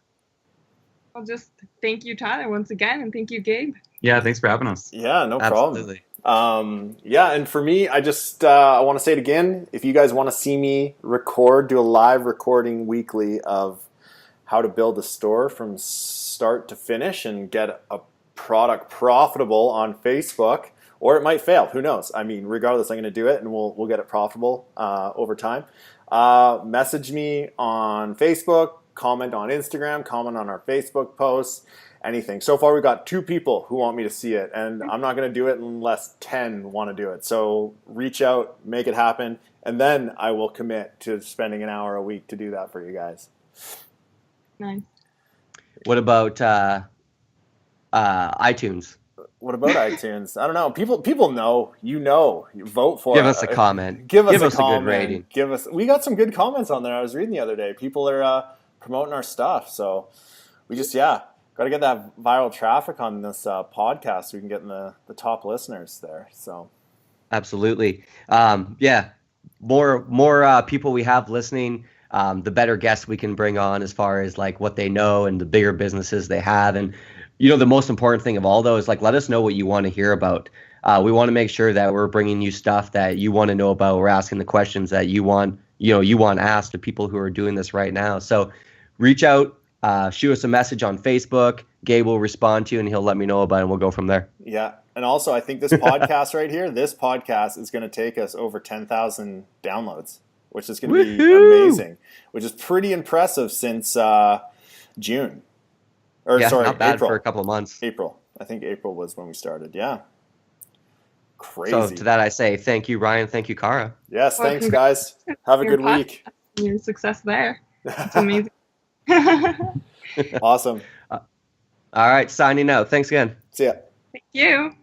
Speaker 3: I'll just thank you, Tyler, once again, and thank you, Gabe.
Speaker 4: Yeah, thanks for having us.
Speaker 1: yeah, no
Speaker 2: Absolutely.
Speaker 1: problem. Yeah, and for me, I just I want to say it again. If you guys want to see me record, do a live recording weekly of how to build a store from start to finish and get a product profitable on Facebook, or it might fail. Who knows? I mean, regardless, I'm going to do it, and we'll get it profitable over time. Message me on Facebook, comment on Instagram, comment on our Facebook posts, anything. So far, we've got 2 people who want me to see it, and I'm not going to do it unless 10 want to do it. So reach out, make it happen, and then I will commit to spending an hour a week to do that for you guys.
Speaker 3: Nice.
Speaker 2: What about iTunes?
Speaker 1: What about iTunes? I don't know. People know. You vote for
Speaker 2: Give
Speaker 1: it.
Speaker 2: us a comment.
Speaker 1: Give us a
Speaker 2: good rating.
Speaker 1: We got some good comments on there. I was reading the other day. People are promoting our stuff. So we just got to get that viral traffic on this podcast so we can get in the top listeners there. So
Speaker 2: absolutely. More people we have listening, the better guests we can bring on as far as like what they know and the bigger businesses they have. And the most important thing of all though is like, let us know what you want to hear about. We want to make sure that we're bringing you stuff that you want to know about. We're asking the questions that you want asked to people who are doing this right now. So reach out, shoot us a message on Facebook. Gabe will respond to you and he'll let me know about it and we'll go from there.
Speaker 1: Yeah. And also I think this podcast right here, this podcast is going to take us over 10,000 downloads, which is going to be amazing, which is pretty impressive since June.
Speaker 2: Not bad
Speaker 1: April.
Speaker 2: For a couple of months.
Speaker 1: April. I think April was when we started. Yeah. Crazy.
Speaker 2: So to that I say thank you, Ryan. Thank you, Cara.
Speaker 1: Yes, thanks, guys. Have a good week.
Speaker 3: Your success there. It's amazing.
Speaker 1: Awesome.
Speaker 2: All right, signing out. Thanks again.
Speaker 1: See ya.
Speaker 3: Thank you.